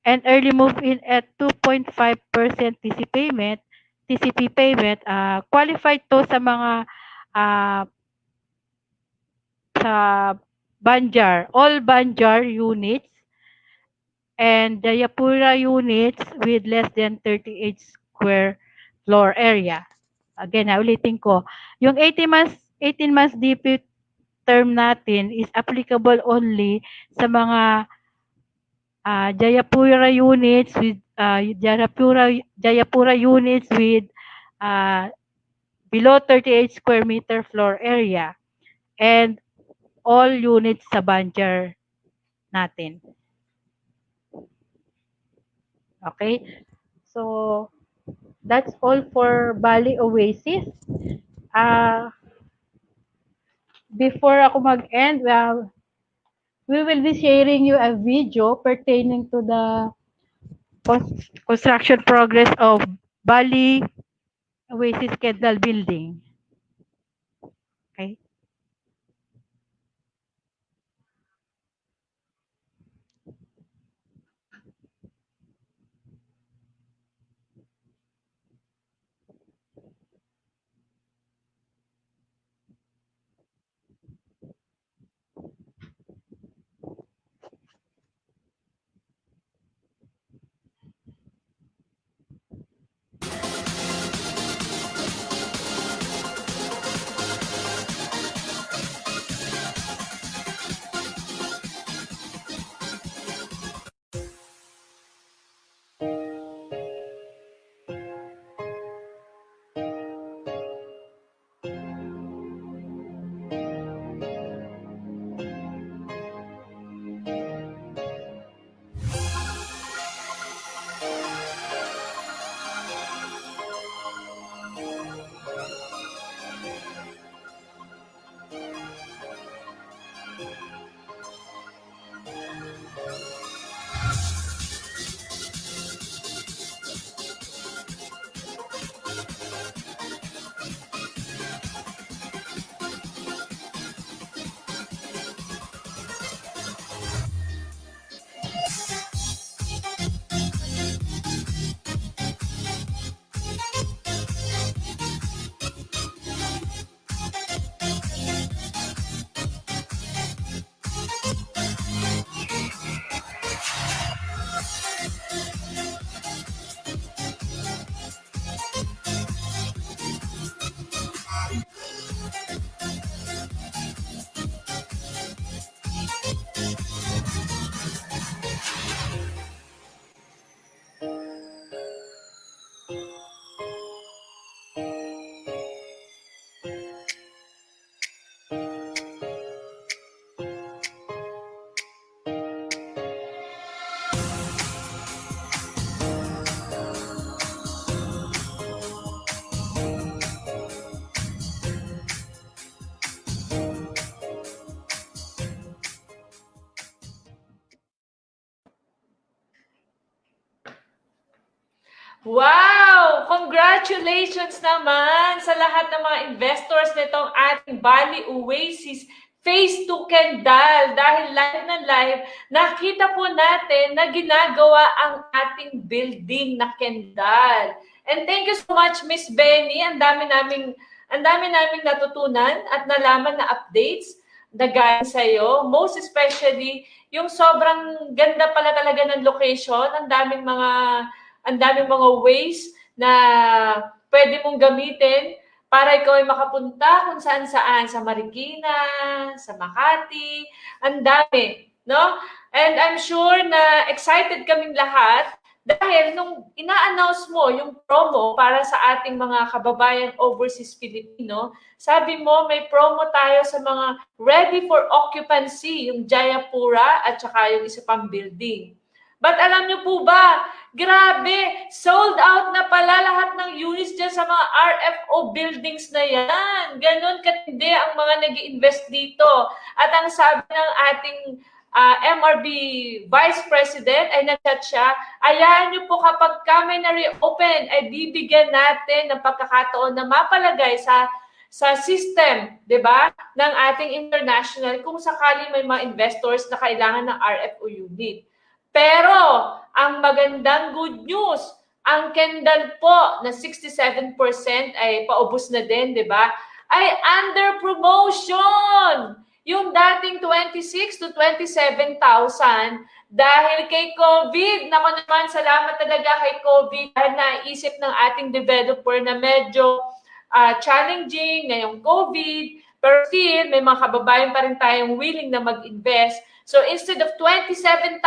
and early move-in at 2.5% TCP payment. Qualified to sa mga sa Banjar, all Banjar units and Jayapura units with less than 38 square floor area. Again, ulitin ko. Yung 18 months DP term natin is applicable only sa mga Jayapura units with Jayapura units with below 38 square meter floor area and all units sa Banjar natin. Okay? So that's all for Bali Oasis. Before ako mag-end, we will be sharing you a video pertaining to the construction progress of Bali Oasis Kendall building. Okay. Wow! Congratulations naman sa lahat ng mga investors nitong ating Bali Oasis Phase 2 Kendall. Dahil live na live, nakita po natin na ginagawa ang ating building na Kendall. And thank you so much, Miss Benny. Ang dami naming natutunan at nalaman na updates na galing sa'yo. Most especially, yung sobrang ganda pala talaga ng location. Ang daming mga ways na pwede mong gamitin para ikaw ay makapunta kung saan-saan, sa Marikina, sa Makati, ang dami, no? And I'm sure na excited kaming lahat dahil nung ina-announce mo yung promo para sa ating mga kababayang overseas Filipino, sabi mo may promo tayo sa mga ready for occupancy, yung Jayapura at saka yung isa pang building. But alam niyo po ba, grabe, sold out na pala lahat ng units dyan sa mga RFO buildings na yan. Ganon katindi ang mga nag-i-invest dito. At ang sabi ng ating MRB Vice President ay nag-chat siya, ayahan niyo po kapag may na-reopen, ay bibigyan natin ng pagkakataon na mapalagay sa system, 'di ba, ng ating international kung sakali may mga investors na kailangan ng RFO unit. Pero, ang magandang good news, ang Kendall po na 67% ay paubos na din, di ba? Ay under promotion! Yung dating 26 to 27,000 dahil kay COVID. Naku naman, salamat talaga kay COVID dahil naisip ng ating developer na medyo challenging ngayong COVID. Pero still, may mga kababayan pa rin tayong willing na mag-invest. So instead of 27,000,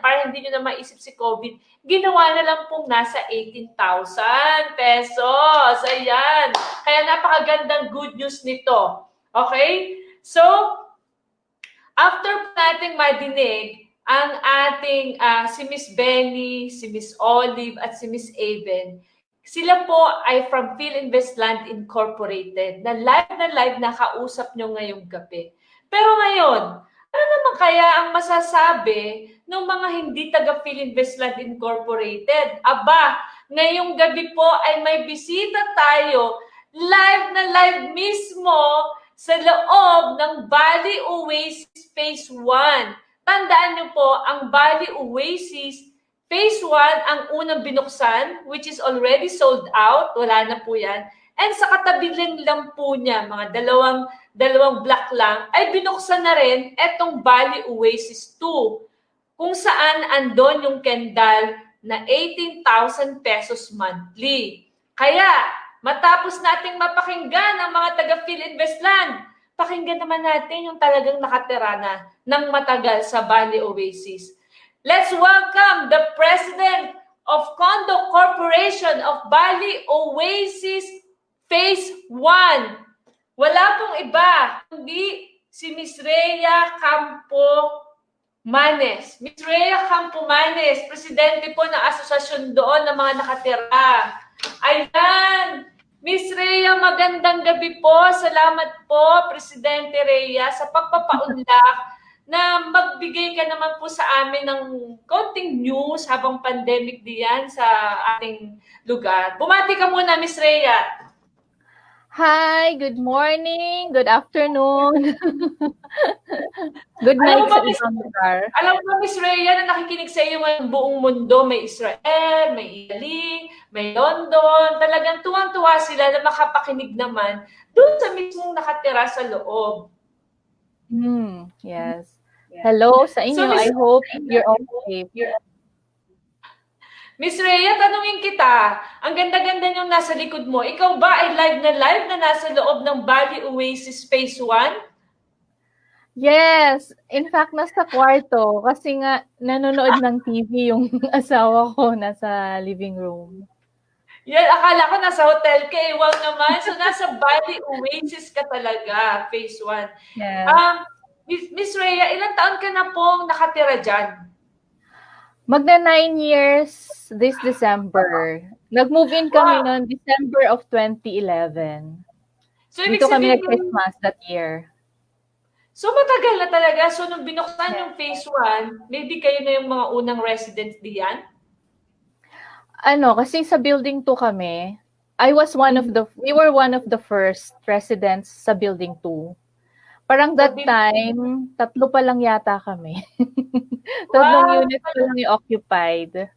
para hindi nyo na maisip si COVID, ginawa na lang pong nasa 18,000 pesos. Ayan. Kaya napakagandang good news nito. Okay? So, after nating madinig ang ating si Miss Benny, si Miss Olive, at si Miss Aven, sila po ay from Filinvest Land Incorporated na live nakausap nyo ngayong gabi. Pero ngayon, ano naman kaya ang masasabi ng mga hindi taga Filinvest Land Incorporated? Aba, ngayong gabi po ay may bisita tayo live mismo sa loob ng Bali Oasis Phase 1. Tandaan niyo po, ang Bali Oasis Phase 1 ang unang binuksan, which is already sold out. Wala na po yan. And sa katabi lang po niya, mga dalawang block lang, ay binuksan na rin etong Bali Oasis 2, kung saan andon yung Kendall na 18,000 pesos monthly. Kaya, matapos nating mapakinggan ang mga taga-Filinvest Land, pakinggan naman natin yung talagang nakatira na ng matagal sa Bali Oasis. Let's welcome the President of Condo Corporation of Bali Oasis Phase 1. Wala pong iba, kundi si Miss Rhea Campomanes. Miss Rhea Campomanes, presidente po ng asosasyon doon ng mga nakatira. Ayan! Miss Rhea, magandang gabi po. Salamat po, Presidente Rhea, sa pagpapaunlak na magbigay ka naman po sa amin ng konting news habang pandemic diyan sa ating lugar. Bumati ka muna, Miss Rhea. Hi, good morning, good afternoon, good night sa isang lugar. Alam mo, Miss Rhea, na nakikinig sa iyo ngayong buong mundo, may Israel, may Italy, may London, talagang tuwang-tuwa sila na makapakinig naman doon sa mismong nakatira sa loob. Yes. Hello sa inyo, So, I hope you're all safe. Miss Rhea, tanungin kita, ang ganda-ganda niyong nasa likod mo. Ikaw ba ay live na nasa loob ng Bali Oasis Phase 1? Yes, in fact, nasa kwarto kasi nga nanonood ng TV yung asawa ko nasa living room. Yan, akala ko nasa hotel ka eh. Wow naman. So, nasa Bali Oasis ka talaga, Phase 1. Yes. Miss Rhea, ilang taon ka na pong nakatira dyan? Magna 9 years this December. Nag-move in kami noon December of 2011. So, ibig Dito kami sabihin, nag-Christmas that year. so matagal na talaga. So, nung binuksan yung Phase 1, maybe kayo na yung mga unang residents diyan? Kasi sa building 2 kami, we were one of the first residents sa building 2. Parang that time, 3 pa lang yata kami. 3 units pa lang yung occupied.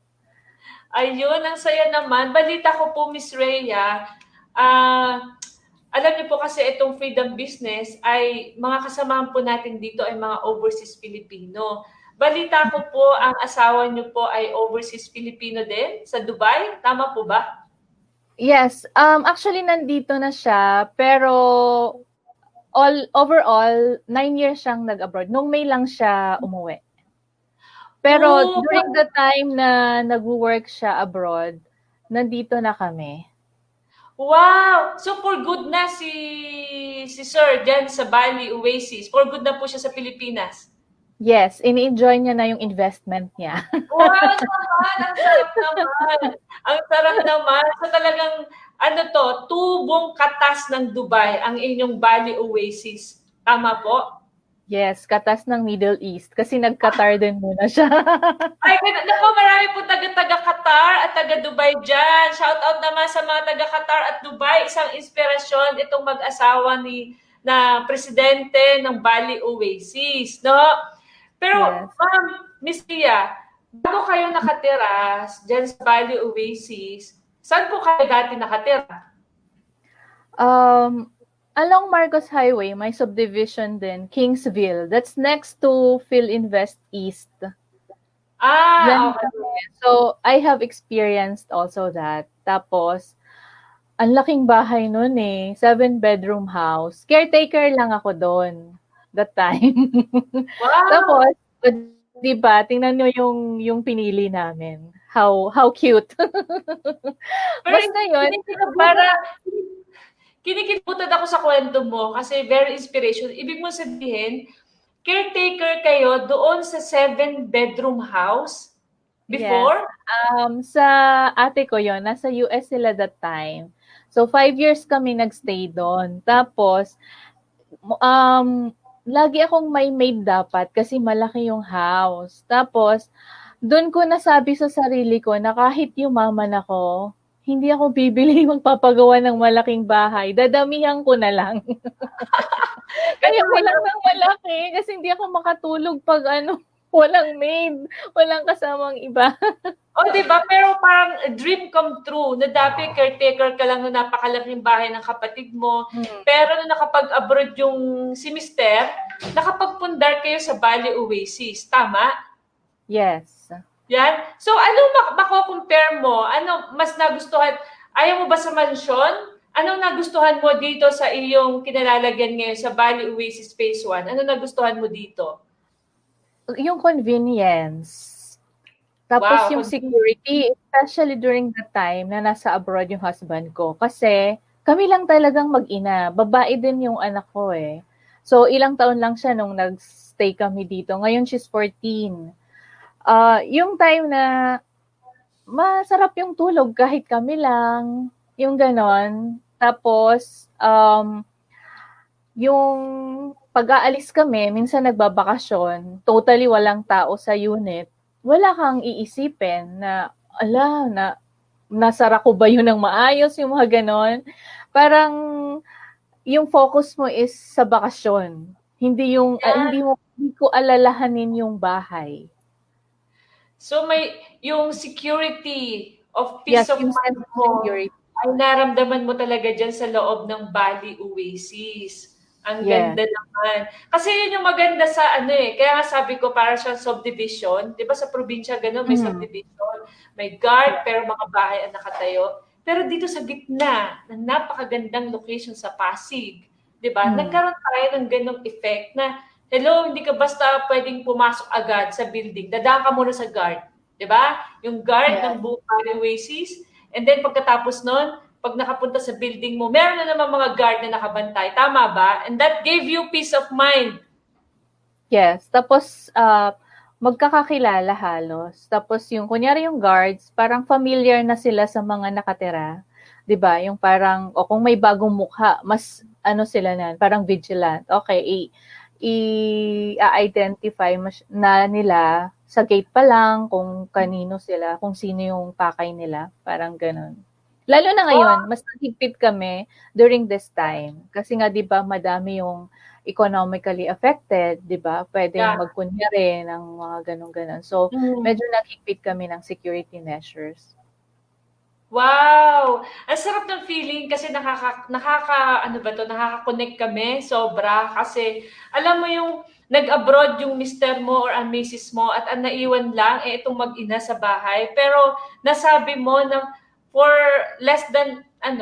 Ayun, ang saya naman. Balita ko po, Miss Rhea, alam niyo po kasi itong freedom business ay mga kasamahan po natin dito ay mga overseas Filipino. Balita ko po, ang asawa niyo po ay overseas Filipino din sa Dubai. Tama po ba? Yes. Actually, nandito na siya. Pero overall, 9 years siyang nag-abroad. Nung May lang siya umuwi. Pero during the time na nag-work siya abroad, nandito na kami. Wow! So for good na si Sir dyan sa Bali Oasis. For good na po siya sa Pilipinas. Yes, ini-enjoy niya na yung investment niya. Wow naman! Ang sarap naman! Ang sarap naman! So talagang, tubong katas ng Dubai ang inyong Bali Oasis. Tama po? Yes, katas ng Middle East. Kasi nag-Qatar din muna siya. Ay, naku, marami po taga-Qatar at taga-Dubai dyan. Shout out naman sa mga taga-Qatar at Dubai. Isang inspirasyon itong mag-asawa na presidente ng Bali Oasis. No? Pero, Yes. Ma'am, Miss Tia, bago kayo nakatira dyan sa Bali Oasis, saan po kayo dati nakatira? Along Marcos Highway, may subdivision din, Kingsville. That's next to Filinvest East. Ah, Yan okay. kami. So, I have experienced also that. Tapos, ang laking bahay nun 7-bedroom house. Caretaker lang ako doon that time. Wow! Tapos, di ba, tingnan nyo yung pinili namin. How cute. Basta yun, para kinikibutan ako sa kwento mo kasi very inspiration. Ibig mo sabihin, caretaker kayo doon sa 7-bedroom house before? Yes. Sa ate ko yon, nasa US sila that time. So 5 years kami nagstay doon. Tapos lagi akong may maid dapat kasi malaki yung house. Tapos doon ko nasabi sa sarili ko na kahit yumaman ako, hindi ako bibili magpapagawa ng malaking bahay. Dadamihan ko na lang. Kaya walang ng malaki kasi hindi ako makatulog pag walang maid, walang kasamang iba. Di ba? Pero parang dream come true na dati caretaker ka lang ng napakalaking bahay ng kapatid mo. Pero nung nakapag-abroad yung si Mister, nakapagpundar kayo sa Bali Oasis. Tama? Yes. Yan. So, mako-compare mo? Ano mas nagustuhan? Ayaw mo ba sa mansyon? Anong nagustuhan mo dito sa iyong kinalalagyan ngayon sa Bali Oasis Phase 1? Ano nagustuhan mo dito? Yung convenience. Tapos yung security, especially during the time na nasa abroad yung husband ko. Kasi kami lang talagang mag-ina. Babae din yung anak ko So, ilang taon lang siya nung nag-stay kami dito. Ngayon, she's 14. Yung time na masarap yung tulog kahit kami lang, yung ganon. Tapos, yung pag-aalis kami, minsan nagbabakasyon, totally walang tao sa unit, wala kang iisipin na, nasara ko ba yun ng maayos, yung mga ganon. Parang, yung focus mo is sa bakasyon. Hindi ko alalahanin yung bahay. So may yung security of peace of mind mo ay naramdaman mo talaga dyan sa loob ng Bali Oasis. Ang ganda naman. Kasi yun yung maganda sa kaya nga sabi ko para siyang subdivision. Di ba sa probinsya gano'n may subdivision, may guard pero mga bahay ang nakatayo. Pero dito sa gitna ng napakagandang location sa Pasig, di ba? Nagkaroon tayo ng ganong effect na hello, hindi ka basta pwedeng pumasok agad sa building. Dadaan ka muna sa guard. Diba? Yung guard ng buong Bali Oasis. And then pagkatapos nun, pag nakapunta sa building mo, meron na naman mga guard na nakabantay. Tama ba? And that gave you peace of mind. Yes. Tapos, magkakakilala halos. Tapos yung, kunyari yung guards, parang familiar na sila sa mga nakatira. Diba? Yung parang, kung may bagong mukha, mas sila na, parang vigilant. Okay, i-identify na nila sa gate pa lang kung kanino sila, kung sino yung pakay nila, parang ganun. Lalo na ngayon, mas nagigpit kami during this time. Kasi nga, di ba, madami yung economically affected, di ba? Pwedeng magkunyari ng mga ganun-ganun. So, medyo nagigpit kami ng security measures. Wow! Ang sarap ng feeling kasi nakaka-connect kami sobra kasi alam mo yung nag-abroad yung mister mo or ang misis mo at ang naiwan lang itong mag-ina sa bahay. Pero nasabi mo na for less than 8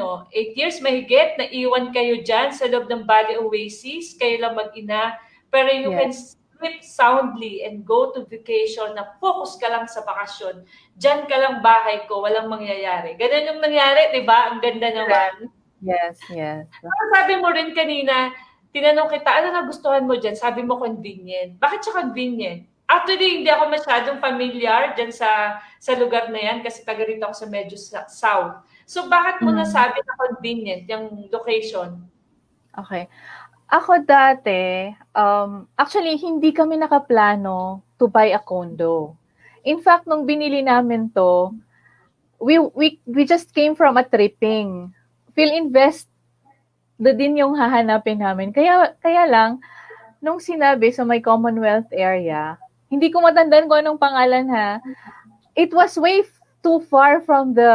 years mahigit, naiwan kayo dyan sa loob ng Bali Oasis, kayo lang mag-ina, pero you can sleep soundly and go to vacation na focus ka lang sa bakasyon. Diyan ka lang bahay ko, walang mangyayari. Ganun yung nangyari, di ba? Ang ganda naman. Yes. Sabi mo rin kanina, tinanong kita, ano nagustuhan mo dyan? Sabi mo convenient. Bakit siya convenient? Actually, hindi ako masyadong familiar dyan sa lugar na yan kasi taga rito ako sa medyo south. So, bakit mo nasabi na convenient yung location? Okay. Ako dati, actually, hindi kami nakaplano to buy a condo. In fact, nung binili namin to, we just came from a tripping. Filinvest na din yung hahanapin namin. Kaya lang, nung sinabi sa may Commonwealth area, hindi ko matandaan kung anong pangalan ha, it was way too far from the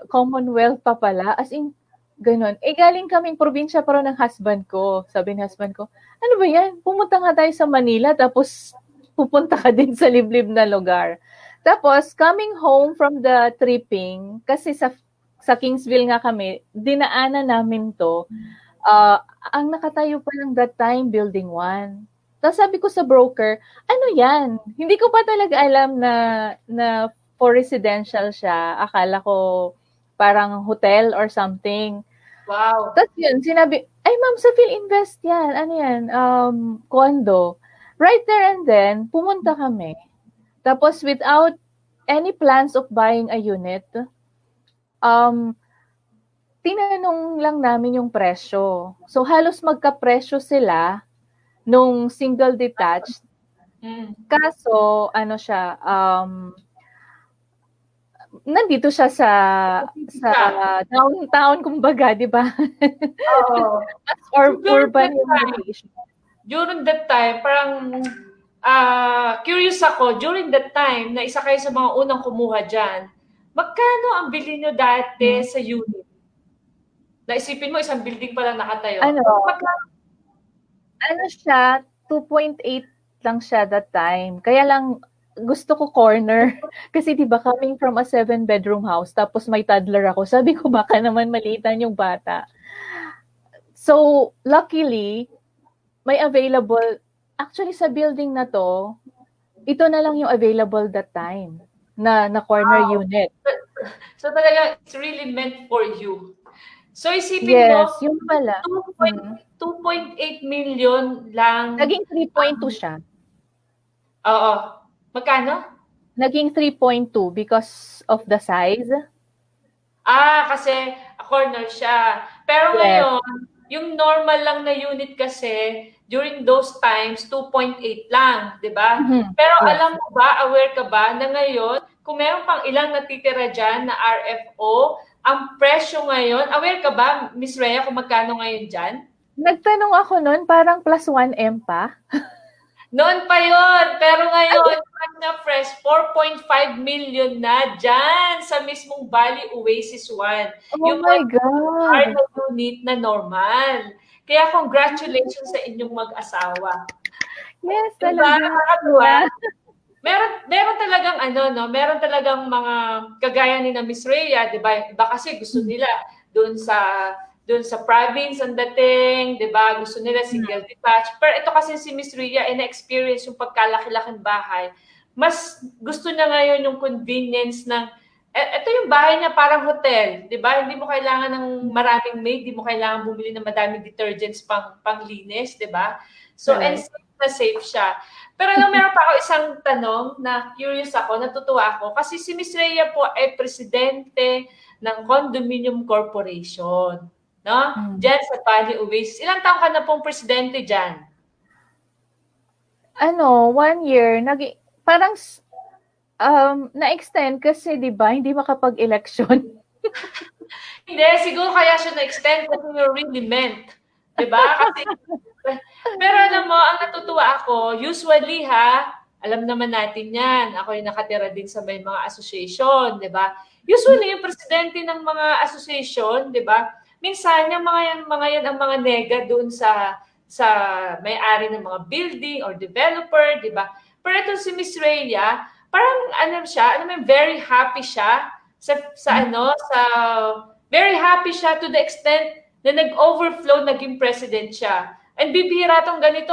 Commonwealth pa pala. As in, ganun. Galing kaming probinsya pero ng husband ko. Sabi ni husband ko, ano ba yan? Pumunta nga tayo sa Manila tapos pupunta ka din sa liblib na lugar. Tapos, coming home from the tripping, kasi sa Kingsville nga kami, dinaanan namin to. Ang nakatayo pa lang that time, Building 1. Tapos sabi ko sa broker, ano yan? Hindi ko pa talaga alam na for residential siya. Akala ko parang hotel or something. Wow. Tapos yun, sinabi, ay ma'am, sa Filinvest yan. Ano yan? Condo. Right there and then, pumunta kami. Tapos without any plans of buying a unit, tinanong lang namin yung presyo. So halos magkapresyo sila nung single detached. Kaso, ano siya, nandito siya sa downtown, kumbaga, di ba? Or urban location. During that time, parang curious ako, during that time, na isa kayo sa mga unang kumuha dyan, magkano ang bili nyo dati sa unit? Naisipin mo, isang building pa lang nakatayo. Ano siya, 2.8 lang siya that time. Kaya lang, gusto ko corner. Kasi diba coming from a 7-bedroom house, tapos may toddler ako, sabi ko baka naman maliitan yung bata. So, luckily, may available, actually sa building na to, ito na lang yung available that time, na corner unit. So talaga, it's really meant for you. So isipin mo, yung pala. 2.8 million lang. Naging 3.2 siya. Oo. Magkano? Naging 3.2 because of the size. Kasi corner siya. Pero ngayon, yung normal lang na unit kasi, during those times, 2.8 lang, di ba? Pero alam mo ba, aware ka ba, na ngayon, kung meron pang ilang natitira dyan na RFO, ang presyo ngayon, aware ka ba, Miss Rhea, kung magkano ngayon dyan? Nagtanong ako noon, parang plus 1M pa. Noon pa yon, pero ngayon, na fresh, 4.5 million na dyan sa mismong Bali Oasis 1. Oh yung my God! Yung unit na normal. Kaya congratulations sa inyong mag-asawa. Yes, diba? talaga. Meron talagang meron talagang mga kagaya ni na Miss Rhea, 'di ba? Iba kasi gusto nila doon sa province ang dating, 'di ba? Gusto nila single detached. Pero ito kasi si Miss Rhea na-experience yung pagkalaki-laking bahay. Mas gusto niya ngayon yung convenience ng ito yung bahay niya parang hotel, 'di ba? Hindi mo kailangan ng maraming maid, hindi mo kailangan bumili ng madaming detergents panglinis, 'di ba? So and safe siya. Pero meron pa ako isang tanong na curious ako, natutuwa ako kasi si Miss Rhea po ay presidente ng Condominium Corporation, no? Diyan sa Bali Oasis. Ilang taon ka na pong presidente diyan? 1 year, parang Na-extend kasi 'di ba hindi makapag-election. Hindi, siguro kaya siya na-extend kasi you really meant. Diba? Kasi, pero alam mo, ang natutuwa ako, usually alam naman natin yan. Ako yung nakatira din sa may mga association, di ba? Usually, yung presidente ng mga association, di ba? Minsan, yung mga yan ang mga nega doon sa may-ari ng mga building or developer, di ba? Pero ito si Miss Rhea, parang very happy siya sa very happy siya to the extent na nag-overflow, naging president siya. And bibihira tong ganito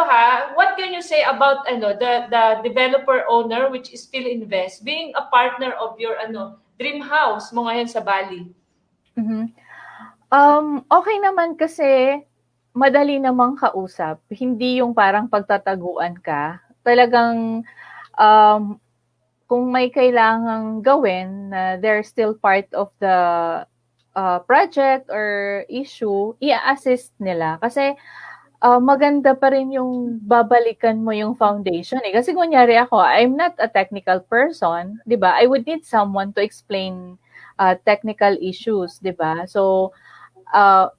what can you say about the developer owner which is Filinvest being a partner of your dream house mo ngayon sa Bali? Okay naman kasi madali namang kausap. Hindi yung parang pagtataguan ka. Talagang kung may kailangang gawin na they're still part of the project or issue, i-assist nila. Kasi maganda pa rin yung babalikan mo yung foundation. Kasi kunyari ako, I'm not a technical person, di ba? I would need someone to explain technical issues, di ba? So,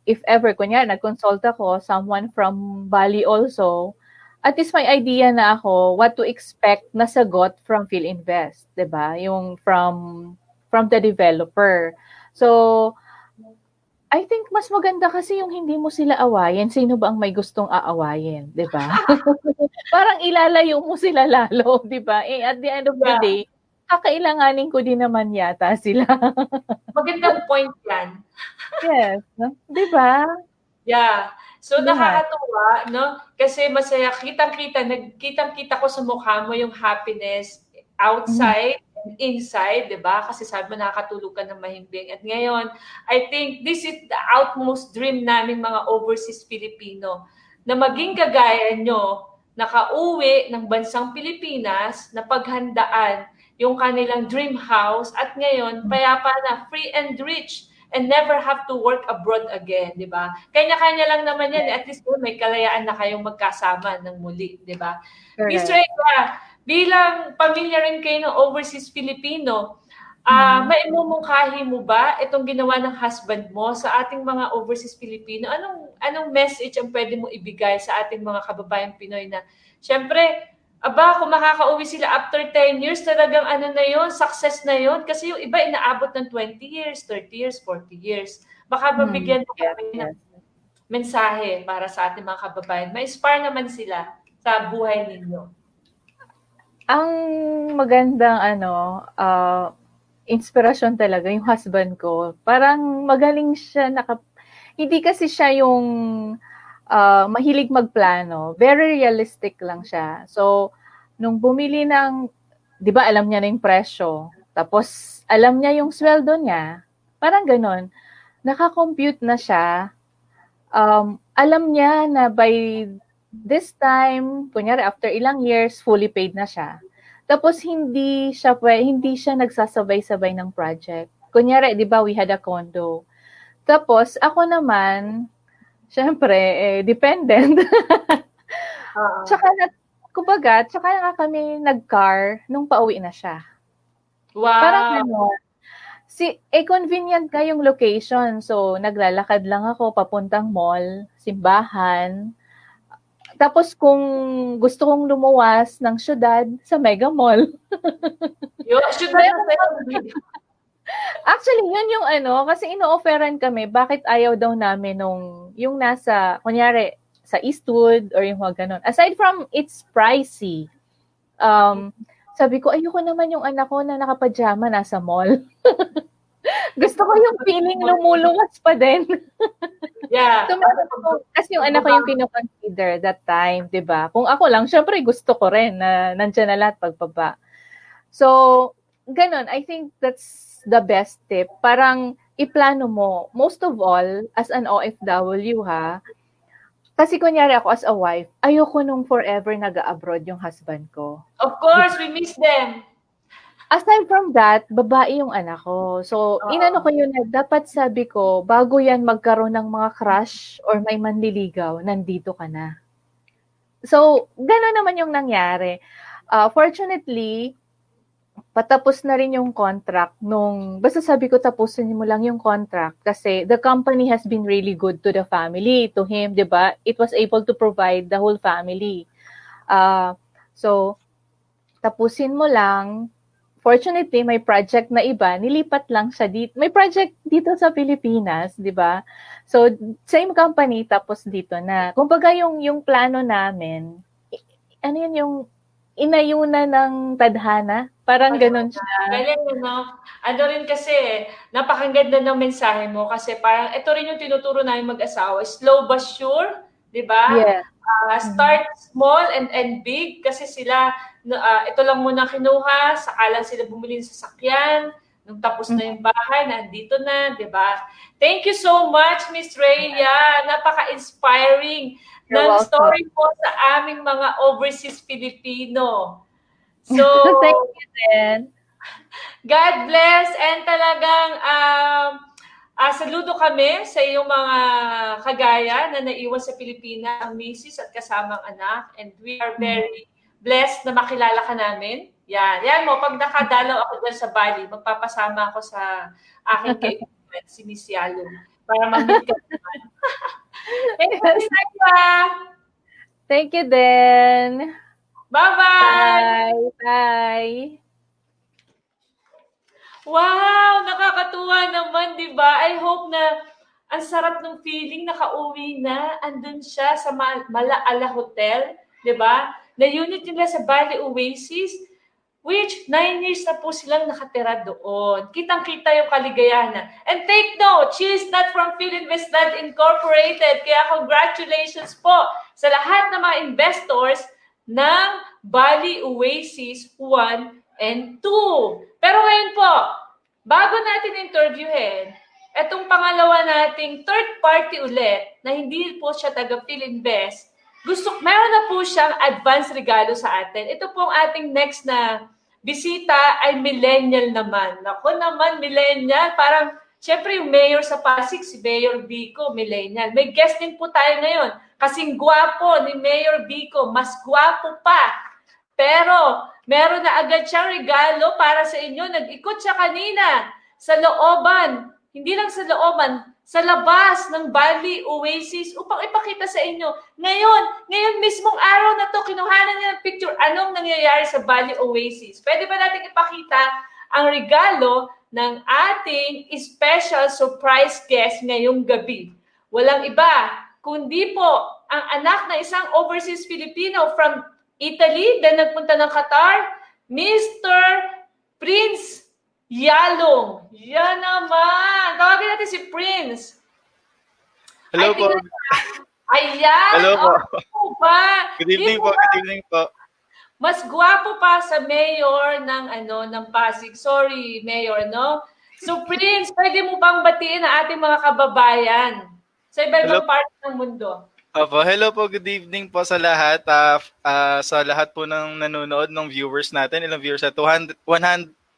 if ever, kunyari, nag-consult ako, someone from Bali also, at least may idea na ako what to expect na sagot from Filinvest, di ba? Yung from the developer. So, I think mas maganda kasi yung hindi mo sila awayin. Sino ba ang may gustong aawayin, 'di ba? Parang ilalayo mo sila lalo, 'di ba? At the end of the day, kakailanganin ko din naman yata sila. Magandang point 'yan. Yes, 'di ba? Yeah. So nakakatuwa, no? Kasi masaya, kitang-kita ko sa mukha mo yung happiness outside and inside, 'di ba? Kasi sabi mo nakakatulog ka ng mahimbing. At ngayon, I think this is the utmost dream namin mga overseas Filipino na maging kagaya nyo, nakauwi ng bansang Pilipinas na paghandaan yung kanilang dream house at ngayon payapa na, free and rich, and never have to work abroad again, di ba? Kanya-kanya lang naman yan. At least may kalayaan na kayong magkasama ng muli, di ba? Miss Rhea, bilang pamilya rin kayo ng overseas Filipino, maimumungkahi mo ba itong ginawa ng husband mo sa ating mga overseas Filipino? Anong message ang pwede mo ibigay sa ating mga kababayang Pinoy na, syempre, kung makakauwi sila after 10 years, talagang na yun, success na yun. Kasi yung iba inaabot ng 20 years, 30 years, 40 years. Baka mabigyan mo kami ng mensahe para sa ating mga kababayan. Ma-inspire naman sila sa buhay ninyo. Ang magandang inspirasyon talaga yung husband ko. Parang magaling siya, hindi kasi siya yung mahilig magplano. Very realistic lang siya. So, nung bumili di ba alam niya na yung presyo. Tapos, alam niya yung sweldo niya. Parang ganon. Nakakompute na siya. Alam niya na by this time, kunyari after ilang years, fully paid na siya. Tapos, hindi siya nagsasabay-sabay ng project. Kunyari, di ba, we had a condo. Tapos, ako naman, syempre, dependent. Tsaka nga kami nag-car nung pauwi na siya. Wow! Parang convenient ka yung location. So, naglalakad lang ako papuntang mall, simbahan. Tapos kung gusto kong lumuwas ng syudad, sa Mega Mall. Actually, yun yung kasi ino-offeran kami, bakit ayaw daw namin yung nasa, kunyari, sa Eastwood or yung mga ganun. Aside from it's pricey, sabi ko, ayoko naman yung anak ko na nakapajama nasa mall. Gusto ko yung feeling lumuluwas pa din. Yeah. So, kasi yung anak ko yung kino-consider that time, di ba? Kung ako lang, syempre gusto ko rin na nandyan na lahat pagbaba. So, ganun. I think that's the best tip. Parang iplano mo. Most of all, as an OFW kasi kunyari ako as a wife, ayoko nung forever nag-abroad yung husband ko. Of course, we miss them. Aside from that, babae yung anak ko. So, inano ko yun na dapat sabi ko, bago yan magkaroon ng mga crush or may manliligaw, nandito ka na. So, gano'n naman yung nangyari. Fortunately, patapos na rin yung contract basta sabi ko tapusin mo lang yung contract kasi the company has been really good to the family, to him, di ba? It was able to provide the whole family. So, tapusin mo lang. Fortunately, may project na iba, nilipat lang siya dito. May project dito sa Pilipinas, di ba? So, same company, tapos dito na. Kumbaga yung plano namin, ano yun yung inayuna ng tadhana? Parang ganun siya. Galing, no? Ano rin kasi, napakaganda ng mensahe mo kasi parang ito rin yung tinuturo namin mag-asawa, slow but sure, di ba? Yeah. Start small and big kasi sila, ito lang muna kinuha, saka lang sila bumili ng sasakyan, nung tapos na yung bahay, nandito na, di ba? Thank you so much, Miss Rhea. Napaka-inspiring ng story po sa aming mga overseas Filipino. So, thank you din. God bless and talagang saludo kami sa iyong mga kagaya na naiwan sa Pilipinas, ang misis at kasamang anak. And we are very blessed na makilala ka namin. Yan mo, pag nakadalaw ako dyan sa Bali, magpapasama ako sa aking kaibigan, si Miss Yalon, para mag-meet ka naman. Thank you, Miss Ayla. Thank you din. Bye-bye! Bye! Wow! Nakakatuwa naman, di ba? I hope na ang sarap ng feeling, nakauwi na, andun siya sa Malaala Hotel, di ba? Na unit nila sa Bali Oasis, which 9 years na po silang nakatira doon. Kitang-kita yung kaligayahan. And take note, she is not from Filinvest Incorporated. Kaya congratulations po sa lahat ng mga investors ng Bali Oasis 1 and 2. Pero ngayon po, bago natin interviewin, etong pangalawa nating third party ulit na hindi po siya taga Filinvest, meron na po siyang advance regalo sa atin. Ito pong ating next na bisita ay millennial naman. Ako naman, millennial. Parang, syempre yung mayor sa Pasig, si Mayor Vico, millennial. May guest din po tayo ngayon. Kasing gwapo ni Mayor Vico, mas gwapo pa. Pero, meron na agad siyang regalo para sa inyo. Nag-ikot siya kanina sa looban. Hindi lang sa looban, sa labas ng Bali Oasis upang ipakita sa inyo. Ngayon mismong araw na to, kinuhanan niya ng picture anong nangyayari sa Bali Oasis. Pwede ba natin ipakita ang regalo ng ating special surprise guest ngayong gabi? Walang iba, kundi po ang anak na isang overseas Filipino from Italy, then nagpunta ng Qatar, Mr. Prince Yalong. Yan naman. Tawagin natin si Prince. Hello po. Ayan. Hello po. Ba? Good evening po. Good evening po. Mas gwapo pa sa mayor ng Pasig. Sorry, mayor, no? So, Prince, pwede mo bang batiin ang ating mga kababayan sa iba-ibang parte ng mundo? Opo. Hello po. Good evening po sa lahat. Sa lahat po ng nanonood, ng viewers natin. Ilang viewers?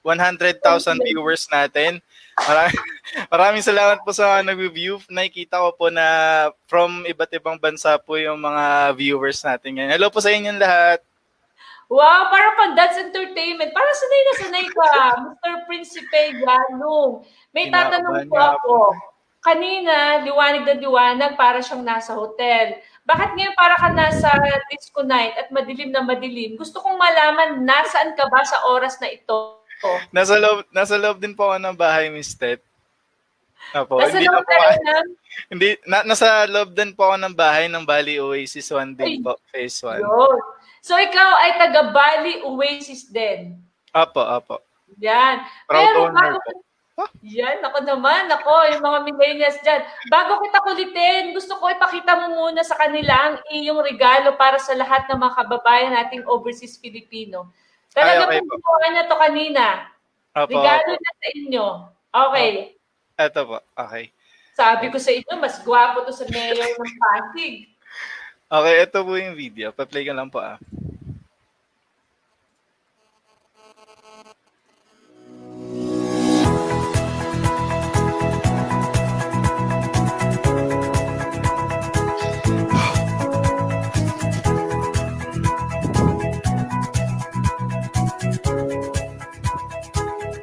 100,000 viewers natin. Maraming salamat po sa nag-view. Nakikita ko po na from iba't ibang bansa po yung mga viewers natin ngayon. Hello po sa inyong lahat. Wow, para pang That's Entertainment. Para sanay na sanay ka, Mr. Principe Yalong. May tatanong po ako. Kanina, liwanag na liwanag para siyang nasa hotel. Bakit ngayon para ka nasa disco night at madilim na madilim? Gusto kong malaman, nasaan ka ba sa oras na ito? Nasa loob din po ako ng bahay, Miss Tet. Opo. Nasa loob nasa loob din po ako ng bahay ng Bali Oasis 1 din po, phase 1. Yun. So ikaw ay taga Bali Oasis din. Opo. Yan. Proud owner po. Yan, ako naman, yung mga millennials dyan. Bago kita kulitin, gusto ko ipakita mo muna sa kanila ang iyong regalo para sa lahat ng mga kababayan nating overseas Filipino. Talaga okay pagkukuha na to kanina. Opo, regalo na sa inyo. Okay. Ito po, okay. Sabi ko sa inyo, mas gwapo to sa mayor ng Pasig. Okay, ito po yung video. Pa-play ka lang po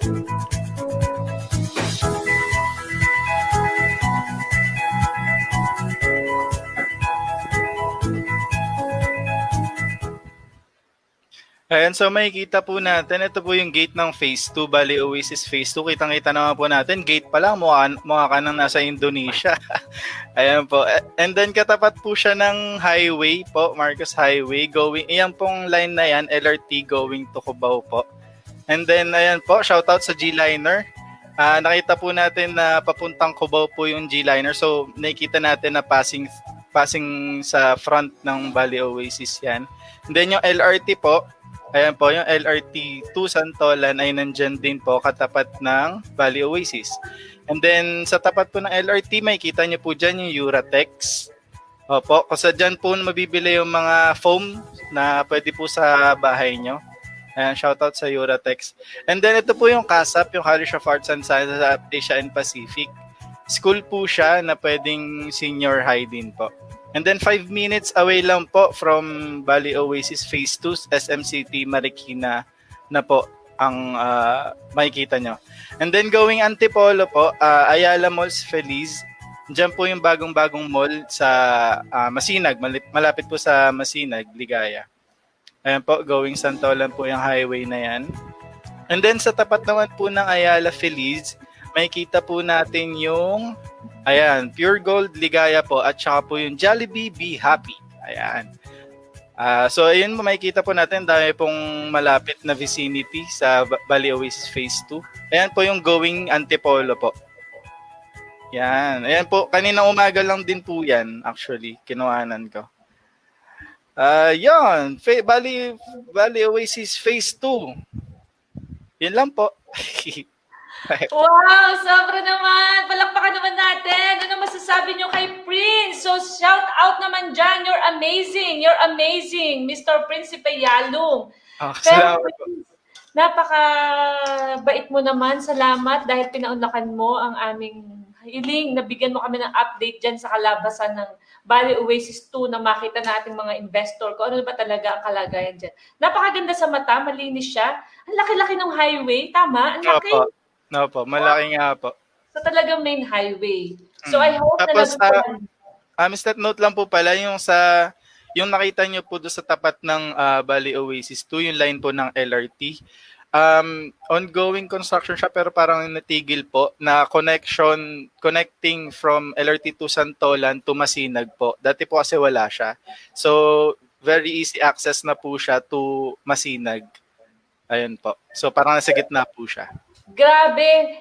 Ayan, so makikita po natin, ito po yung gate ng Phase 2, Bali Oasis Phase 2. Kitang-kita naman po natin, gate pa lang, mukha ka nang nasa Indonesia. Ayan po. And then katapat po siya ng highway po, Marcos Highway. Iyan pong line na yan, LRT going to Cubao po. And then, ayan po, shoutout sa G-Liner. Nakita po natin na papuntang Cubao po yung G-Liner. So, nakikita natin na passing sa front ng Bali Oasis yan. And then yung LRT po, ayan po, yung LRT 2 Santolan ay nandyan din po katapat ng Bali Oasis. And then sa tapat po ng LRT, makikita nyo po dyan yung Uratex. Opo, kasi dyan po mabibili yung mga foam na pwede po sa bahay nyo. Ayan, shoutout sa Uratex. And then ito po yung CASAP, yung College of Arts and Sciences at Asia and Pacific. School po siya na pwedeng senior high din po. And then 5 minutes away lang po from Bali Oasis Phase 2, SM City, Marikina na po ang makikita nyo. And then going Antipolo po, Ayala Malls Feliz. Diyan po yung bagong-bagong mall sa Masinag, malapit po sa Masinag, Ligaya. Ayan po, going Santolan po yung highway na yan. And then sa tapat naman po ng Ayala Feliz, makikita po natin yung Pure Gold Ligaya po at saka po yung Jollibee Be Happy. Ayan. So ayun, makikita po natin dahil pong malapit na vicinity sa Bali Oasis Phase 2. Ayan po yung going Antipolo po. Yan. Ayan po, kanina umaga lang din po yan actually, kinuhanan ko. Yan, Bali Oasis Phase 2. Yan lang po. Wow, sobra naman. Palakpakan naman natin. Ano masasabi nyo kay Prince? So, shout out naman dyan. You're amazing. You're amazing, Mr. Prinsipe Yalong. Pero, Prince, napaka-bait mo naman. Salamat dahil pinaunlakan mo ang aming hiling. Nabigyan mo kami ng update dyan sa kalabasan ng Bali Oasis 2 na makita na ating mga investor ko. Ano ba talaga ang kalagayan dyan? Napakaganda sa mata. Malinis siya. Ang laki-laki ng highway. Tama? Ang laki. No po, malaki nga po. So talagang main highway. So I hope tapos, na nagustuhan. Mr. Note lang po pala, yung nakita nyo po doon sa tapat ng Bali Oasis 2, yung line po ng LRT. Ongoing construction siya pero parang natigil po na connecting from LRT to Santolan to Masinag po. Dati po kasi wala siya. So very easy access na po siya to Masinag. Ayun po. So parang nasa gitna po siya. Grabe,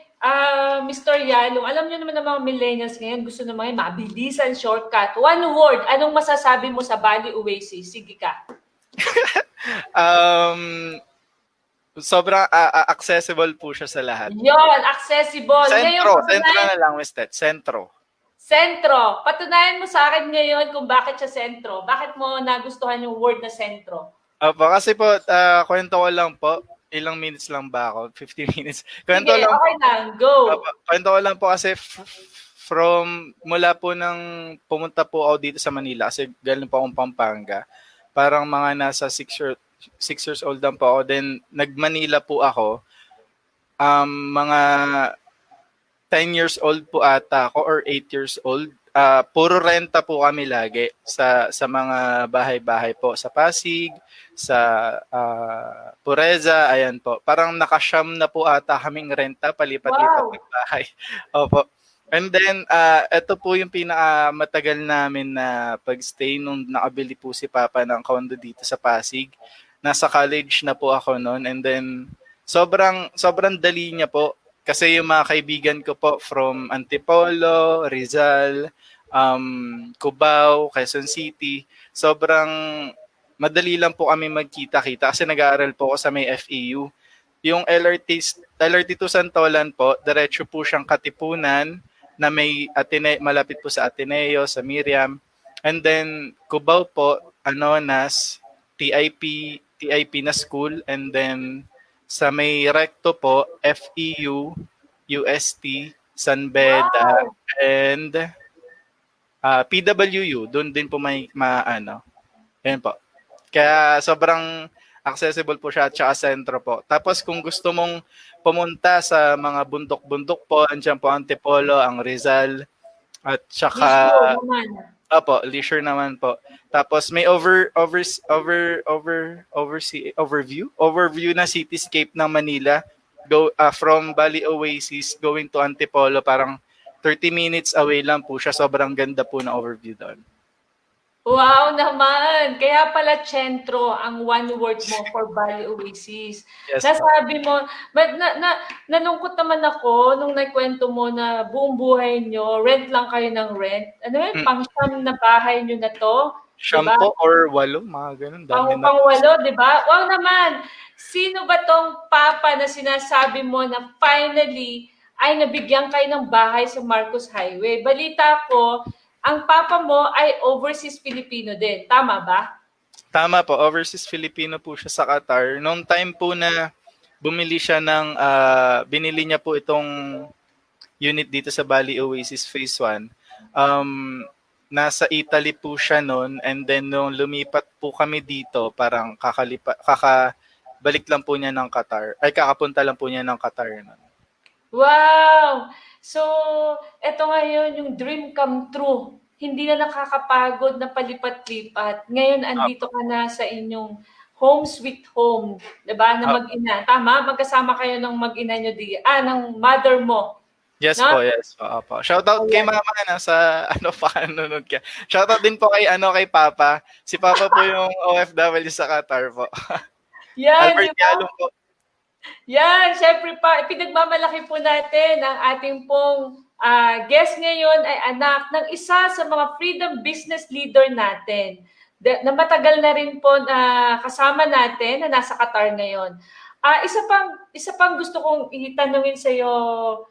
Mr. Yalong. Alam niyo naman ng mga millennials ngayon, gusto naman mabilisan shortcut. One word, anong masasabi mo sa Bali Oasis? Sige ka. Sobrang accessible po siya sa lahat. Yon, accessible. Sentro na lang, Mr. Sentro. Sentro. Patunayan mo sa akin ngayon kung bakit siya sentro. Bakit mo nagustuhan yung word na sentro? Opo, kasi po, kwento ko lang po. Ilang minutes lang ba ako? 50 minutes. Kwento Sige, lang, okay lang. Go. Kwento ko lang po kasi mula po nang pumunta po ako dito sa Manila kasi galing po akong Pampanga. Parang mga nasa 6 years old lang po ako. Then nag-Manila po ako. Mga 10 years old po ata ako or 8 years old. Puro renta po kami lagi sa mga bahay-bahay po sa Pasig, sa Pureza, ayan po. Parang nakasyam na po ata kaming renta, palipat-lipat ng bahay. Opo. And then, ito po yung pinakamatagal namin na pag-stay nung nakabili po si Papa ng condo dito sa Pasig. Nasa college na po ako noon. And then, sobrang dali niya po. Kasi yung mga kaibigan ko po from Antipolo, Rizal, Cubao, Quezon City, sobrang madali lang po kami magkita-kita kasi nag-aaral po ako sa may FEU. Yung LRT to Santolan po, diretso po siyang Katipunan na may malapit po sa Ateneo, sa Miriam. And then Cubao po, nas TIP na school, and then sa may recto po, FEU, UST, San Beda, and PWU. Doon din po may Ayan po. Kaya sobrang accessible po siya at saka sentro po. Tapos kung gusto mong pumunta sa mga bundok-bundok po, andyan po Antipolo, ang Rizal, at saka Issue naman. leisure naman po. Tapos may overview na cityscape ng Manila. From Bali Oasis going to Antipolo, parang 30 minutes away lang po siya. Sobrang ganda po ng overview doon. Wow naman! Kaya pala Centro ang one word mo for Bali Oasis. Yes, Nasabi mo, but nalungkot naman ako nung nagkwento mo na buong buhay nyo, rent lang kayo ng rent. Ano yun? Pang-siyam na bahay nyo na to? Siyampo diba? or 8, mga ganun. Dami na. Pang-walo, di ba? Wow naman! Sino ba tong papa na sinasabi mo na finally ay nabigyan kayo ng bahay sa Marcos Highway? Balita ko, ang papa mo ay overseas Filipino din. Tama ba? Tama po. Overseas Filipino po siya sa Qatar. Noong time po na bumili siya binili niya po itong unit dito sa Bali Oasis Phase 1. Nasa Italy po siya noon, and then nung lumipat po kami dito, parang kakabalik lang po niya ng Qatar. Ay, kakapunta lang po niya ng Qatar noon. Wow! So, eto ngayon yung dream come true. Hindi na nakakapagod na palipat-lipat. Ngayon, andito ka na sa inyong home sweet home. Diba? Na mag-ina. Tama? Magkasama kayo ng mag-ina nyo ng mother mo. Yes no? po, yes po. Shoutout kay mama na sa nanonood ka. Shoutout din po kay Papa. Si Papa po yung OFW sa Qatar po. Yan, Albert diba? Yalong po. Yan, syempre pa, pinagmamalaki po natin ang ating pong guest ngayon ay anak ng isa sa mga freedom business leader natin na matagal na rin po na kasama natin na nasa Qatar ngayon. Isa pang gusto kong itanungin sa iyo,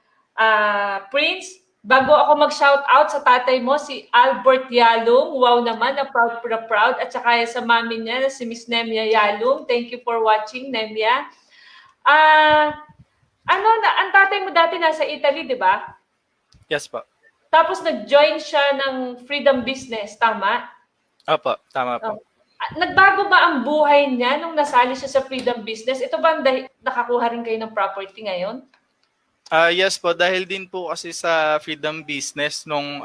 Prince, bago ako mag-shout out sa tatay mo, si Albert Yalong. Wow naman, na proud. At saka sa mami niya, si Miss Nemia Yalong. Thank you for watching, Nemia. Ang tatay mo dati nasa Italy, di ba? Yes po. Tapos nag-join siya ng freedom business, tama? Opo, tama po. Nagbago ba ang buhay niya nung nasali siya sa freedom business? Ito ba nakakuha rin kayo ng property ngayon? Yes po, dahil din po kasi sa freedom business nung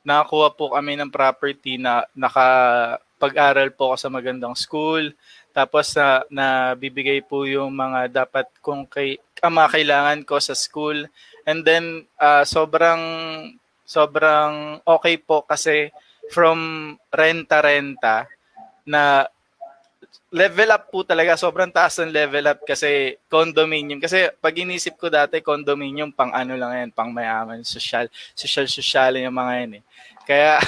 nakakuha po kami ng property na nakapag-aral po ako sa magandang school. Tapos na bibigay po yung mga dapat mga kailangan ko sa school. And then sobrang okay po kasi from renta na level up po talaga. Sobrang taas ng level up kasi condominium. Kasi pag inisip ko dati, condominium pang ano lang yan, pang mayaman, social yung mga yan eh. Kaya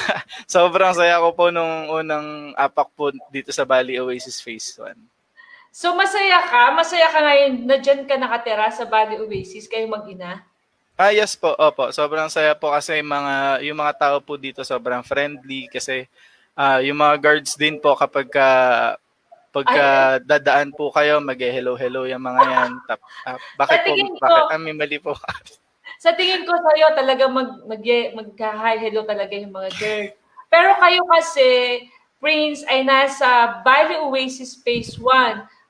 sobrang saya ko po nung unang apak po dito sa Bali Oasis Phase 1. So masaya ka ngayon na dyan ka nakatira sa Bali Oasis, kayo mag-ina? Yes po, opo. Sobrang saya po kasi yung mga tao po dito sobrang friendly kasi yung mga guards din po kapag dadaan po kayo, mag-hello yung mga yan. Bakit kami mali po? Sa tingin ko sa'yo, talaga mag-hi, hello talaga yung mga girls. Pero kayo kasi, Prince, ay nasa Bali Oasis Phase 1.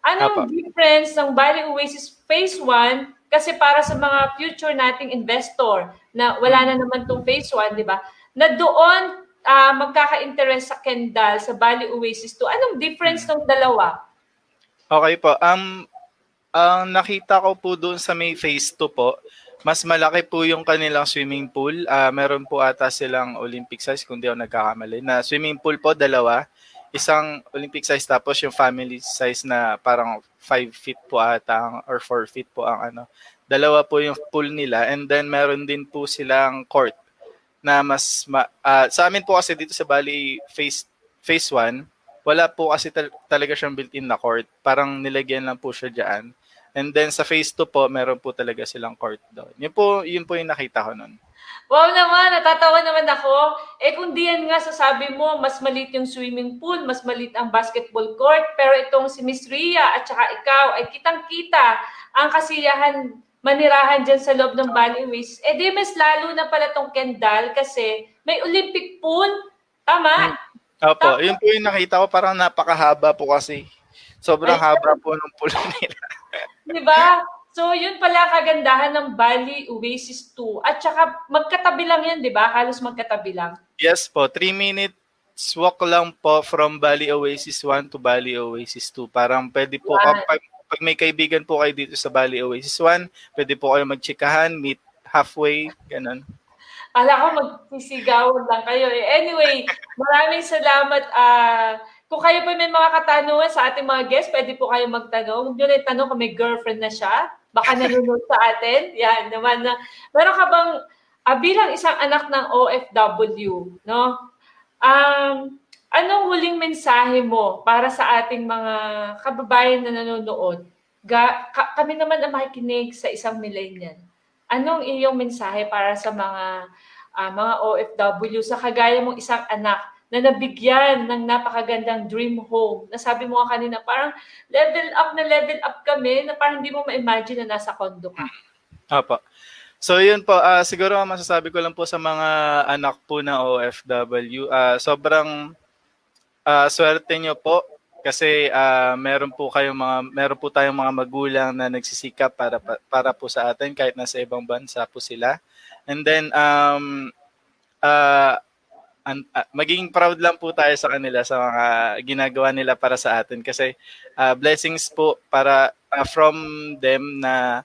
Anong difference ng Bali Oasis Phase 1? Kasi para sa mga future nating investor na wala na naman tong Phase 1, di ba? Na doon magkaka-interest sa Kendall, sa Bali Oasis 2. Anong difference ng dalawa? Okay po. Ang nakita ko po doon sa may Phase 2 po, mas malaki po yung kanilang swimming pool. Meron po ata silang Olympic size, kung di ako nagkakamali, na swimming pool po, dalawa. Isang Olympic size, tapos yung family size na parang 5 feet po ata or 4 feet po ang ano. Dalawa po yung pool nila, and then meron din po silang court na sa amin po kasi dito sa Bali Phase 1, wala po kasi talaga siyang built-in na court. Parang nilagyan lang po siya dyan. And then sa Phase 2 po, meron po talaga silang court doon. Yun po yung nakita ko noon. Wow naman, natatawa naman ako. Kung diyan nga sasabi mo, mas maliit yung swimming pool, mas maliit ang basketball court, pero itong si Miss Ria at saka ikaw ay kitang-kita ang kasiyahan manirahan dyan sa loob ng Bali Oasis. Di mas lalo na pala tong Kendall kasi may Olympic pool. Tama? Opo, yun po yung nakita ko, parang napakahaba po kasi. Sobrang haba po ng pulo nila. Di ba? So, yun pala kagandahan ng Bali Oasis 2. At saka, magkatabi lang yan, di ba? Halos magkatabi lang. Yes po, 3 minutes walk lang po from Bali Oasis 1 to Bali Oasis 2. Parang pwede po, pag may kaibigan po kayo dito sa Bali Oasis 1, pwede po kayo magchikahan, meet halfway, ganun. Ala ko, magsisigawan lang kayo. Anyway, maraming salamat. Kung kayo po may mga katanungan sa ating mga guests, pwede po kayo magtanong. Huwag nyo na itanong kung may girlfriend na siya. Baka nanonood sa atin. Yan naman. Meron ka bang, bilang isang anak ng OFW, no? Anong huling mensahe mo para sa ating mga kababayan na nanonood? Kami naman ang makikinig sa isang millennial. Anong iyong mensahe para sa mga OFW sa kagaya mong isang anak na nabigyan ng napakagandang dream home? Nasabi mo nga kanina, parang level up kami na parang hindi mo ma-imagine na nasa condo ka. Apo. So yun po, siguro masasabi ko lang po sa mga anak po na OFW, sobrang swerte nyo po kasi meron po tayong mga magulang na nagsisikap para po sa atin kahit nasa ibang bansa po sila. And then maging proud lang po tayo sa kanila sa mga ginagawa nila para sa atin kasi blessings po para from them na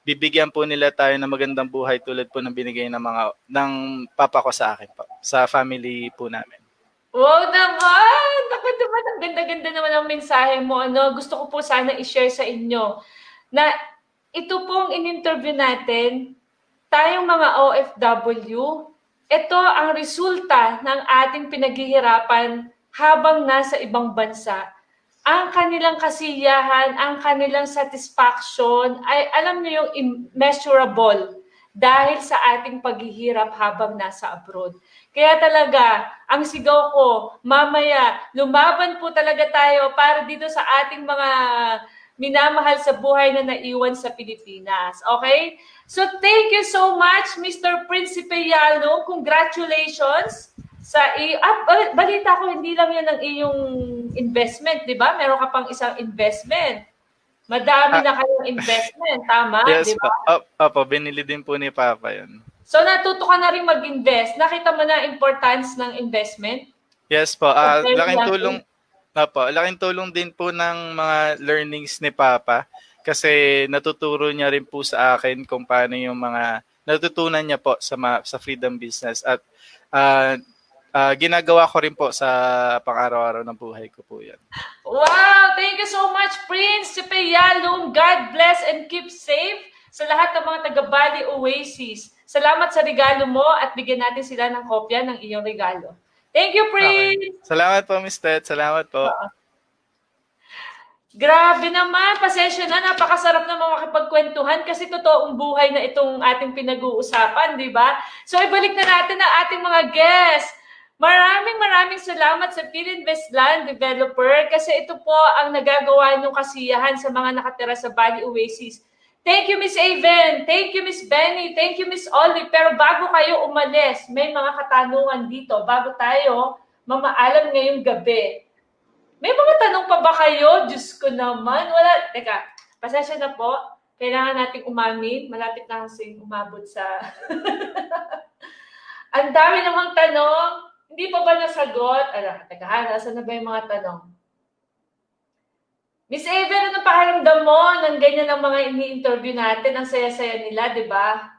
bibigyan po nila tayo ng magandang buhay tulad po ng binigay ng papa ko sa akin po, sa family po namin. Wow naman! Naku naman, ang ganda-ganda naman ang mensahe mo. Gusto ko po sana i-share sa inyo na ito pong in-interview natin, tayong mga OFW, ito ang resulta ng ating pinaghihirapan habang nasa ibang bansa. Ang kanilang kasiyahan, ang kanilang satisfaction, ay alam niyo yung immeasurable dahil sa ating paghihirap habang nasa abroad. Kaya talaga, ang sigaw ko, mamaya, lumaban po talaga tayo para dito sa ating mga minamahal sa buhay na naiwan sa Pilipinas. Okay? So, thank you so much, Mr. Principe Yalo. Congratulations sa balita ko, hindi lang yan ang iyong investment, di ba? Meron ka pang isang investment. Madami na kayong investment, tama? Yes, diba? Opo, binili din po ni Papa yun. So, natuto ka na rin mag-invest. Nakita mo na importance ng investment? Yes po. Laking tulong din po ng mga learnings ni Papa kasi natuturo niya rin po sa akin kung paano yung mga natutunan niya po sa freedom business at ginagawa ko rin po sa pang-araw-araw ng buhay ko po yan. Wow! Thank you so much, Prince Yalong. God bless and keep safe sa lahat ng mga taga-Bali Oasis. Salamat sa regalo mo at bigyan natin sila ng kopya ng iyong regalo. Thank you, Prince! Okay. Salamat po, Miss Tet. Salamat po. Grabe naman, pasensya na, napakasarap na makipagkwentuhan kasi totoong buhay na itong ating pinag-uusapan, di ba? So, ibalik na natin ang ating mga guests. Maraming salamat sa Filinvest Land Developer kasi ito po ang nagagawa ng kasiyahan sa mga nakatira sa Bali Oasis. Thank you, Miss Aven. Thank you, Miss Benny. Thank you, Miss Olive. Pero bago kayo umalis, may mga katanungan dito. Bago tayo mamaalam ngayong gabi. May mga tanong pa ba kayo? Diyos ko naman. Wala. Teka, pasensya na po. Kailangan nating umamin. Malapit na kasing umabot sa... Ang dami namang tanong. Hindi pa ba nasagot? Teka, nasa na ba yung mga tanong? Miss Aven, ano pakiramdam mo ng ganyan ng mga ini-interview natin? Ang saya-saya nila, di ba?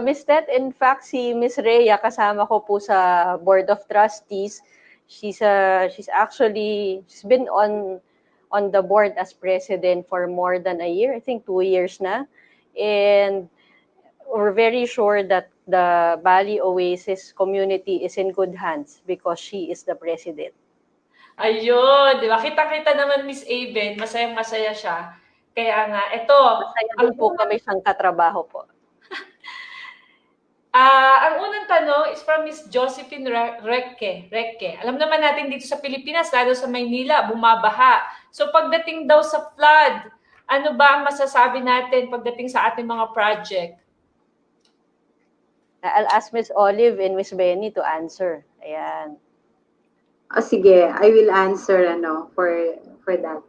Miss Tet, in fact, si Miss Rhea, kasama ko po sa Board of Trustees. She's been on the board as president for more than a year. I think 2 years na. And we're very sure that the Bali Oasis community is in good hands because she is the president. Ayun, di ba? Kita-kita naman, Miss Aven, masayang-masaya siya. Kaya nga, ito. Masaya din po kami siyang katrabaho po. Ang unang tanong is from Miss Josephine Recke. Alam naman natin dito sa Pilipinas, lalo sa Maynila, bumabaha. So pagdating daw sa flood, ano ba ang masasabi natin pagdating sa ating mga project? I'll ask Miss Olive and Miss Benny to answer. Ayan. Sige, I will answer for that.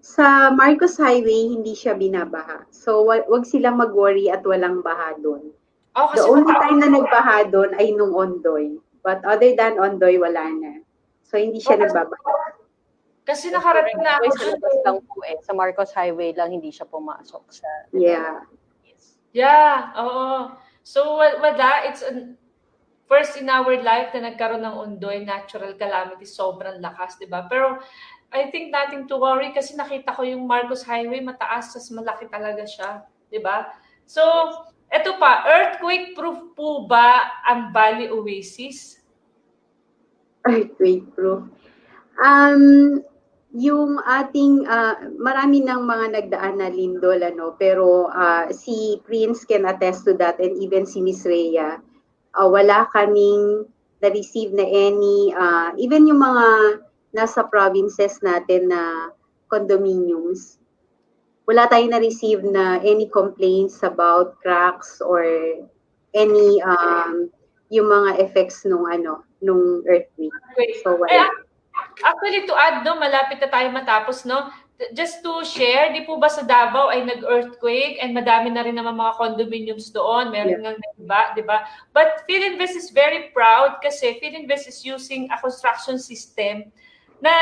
Sa Marcos Highway, hindi siya binabaha. So, wag silang mag-worry at walang baha doon. Oh, The kasi only time na nagbaha doon ay nung Ondoy. But other than Ondoy, wala na. So, hindi siya nagbabaha. Kasi nakarating na ako Sa labas lang po eh. Sa Marcos Highway lang, hindi siya pumasok sa... Yeah. Yeah, oo. So, wala, it's first in our life na nagkaroon ng Ondoy, natural calamity, sobrang lakas, di ba? Pero, I think nothing to worry kasi nakita ko yung Marcos Highway, mataas, tas malaki talaga siya, di ba? So, eto pa, earthquake-proof po ba ang Bali Oasis? Earthquake-proof. Yung ating, marami ng mga nagdaan na lindol, pero si Prince can attest to that and even si Miss Rhea, wala kaming na-receive na any, even yung mga nasa provinces natin na condominiums, wala tayong na-receive na any complaints about cracks or any, yung mga effects nung earthquake. So, wala. Actually, to add, no, malapit na tayo matapos, no? Just to share, di po ba sa Davao ay nag-earthquake and madami na rin naman mga condominiums doon, meron nga iba, di ba? But Filinvest is very proud kasi Filinvest is using a construction system na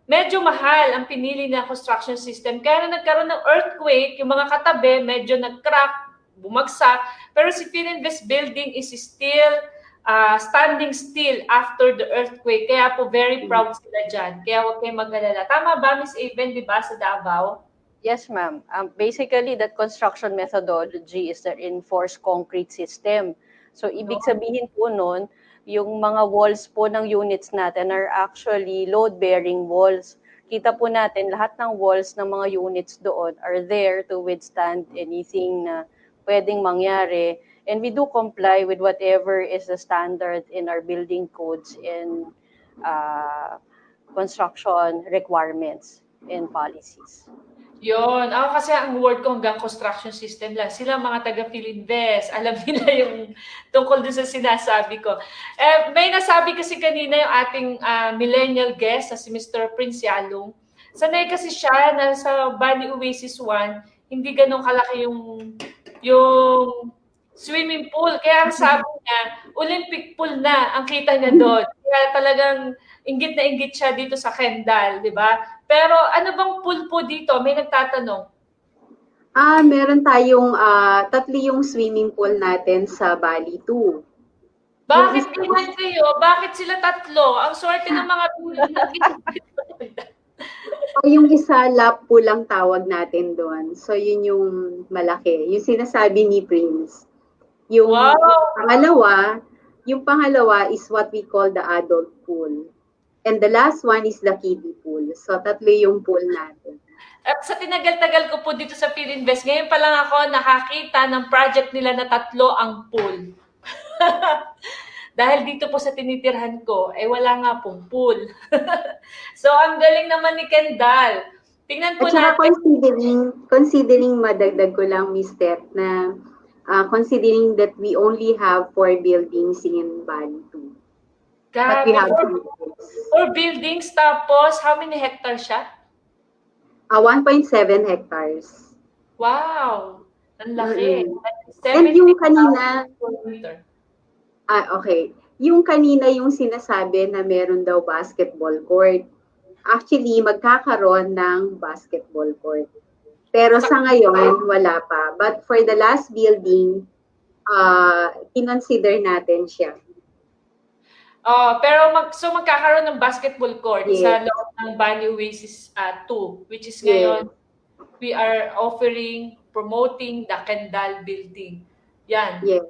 medyo mahal ang pinili na construction system. Kaya na nagkaroon ng earthquake, yung mga katabi medyo nag-crack, bumagsak, pero si Filinvest building is still standing still after the earthquake. Kaya po very proud sila dyan. Kaya huwag kayong mag-alala. Tama ba, Miss Aven, di ba, sa Davao? Yes, ma'am. Basically, that construction methodology is the reinforced concrete system. So, ibig sabihin po nun, yung mga walls po ng units natin are actually load-bearing walls. Kita po natin, lahat ng walls ng mga units doon are there to withstand anything na pwedeng mangyari. And we do comply with whatever is the standard in our building codes and construction requirements and policies. Yun. Ako kasi ang word ko hanggang construction system lang. Sila mga taga-Filinvest. Alam nila yung tungkol dun sa sinasabi ko. May nasabi kasi kanina yung ating millennial guest na si Mr. Prince Yalong. Sanay kasi siya na sa Bali Oasis 1, hindi ganun kalaki yung swimming pool. Kaya ang sabi niya, Olympic pool na ang kita niya doon. Kaya talagang inggit na inggit siya dito sa Kendall, di ba? Pero ano bang pool po dito? May nagtatanong. Meron tayong 3 yung swimming pool natin sa Bali 2. Bakit ganyan kayo? Bakit sila 3? Ang swerte ng mga pool. Yung isa, lap pool lang tawag natin doon. So, yun yung malaki. Yung sinasabi ni Prince. Yung pangalawa is what we call the adult pool. And the last one is the kiddie pool. So, 3 yung pool natin. At sa tinagal-tagal ko po dito sa Filinvest, ngayon pa lang ako nakakita ng project nila na 3 ang pool. Dahil dito po sa tinitirhan ko, wala nga pong pool. So, ang galing naman ni Kendall. Tingnan po natin. Considering madagdag ko lang, Miss Tet, na considering that we only have 4 buildings in Bali 2. But we have 4 buildings, tapos how many hectares siya? 1.7 hectares. Wow! Ang laki. And yung kanina, okay. Yung kanina yung sinasabi na meron daw basketball court. Actually, magkakaroon ng basketball court. Pero sa ngayon, wala pa. But for the last building, kinonsider natin siya. Pero magkakaroon ng basketball court sa loob ng Bali Oasis 2, which is ngayon, we are promoting the Kendall building. Yan. Yes.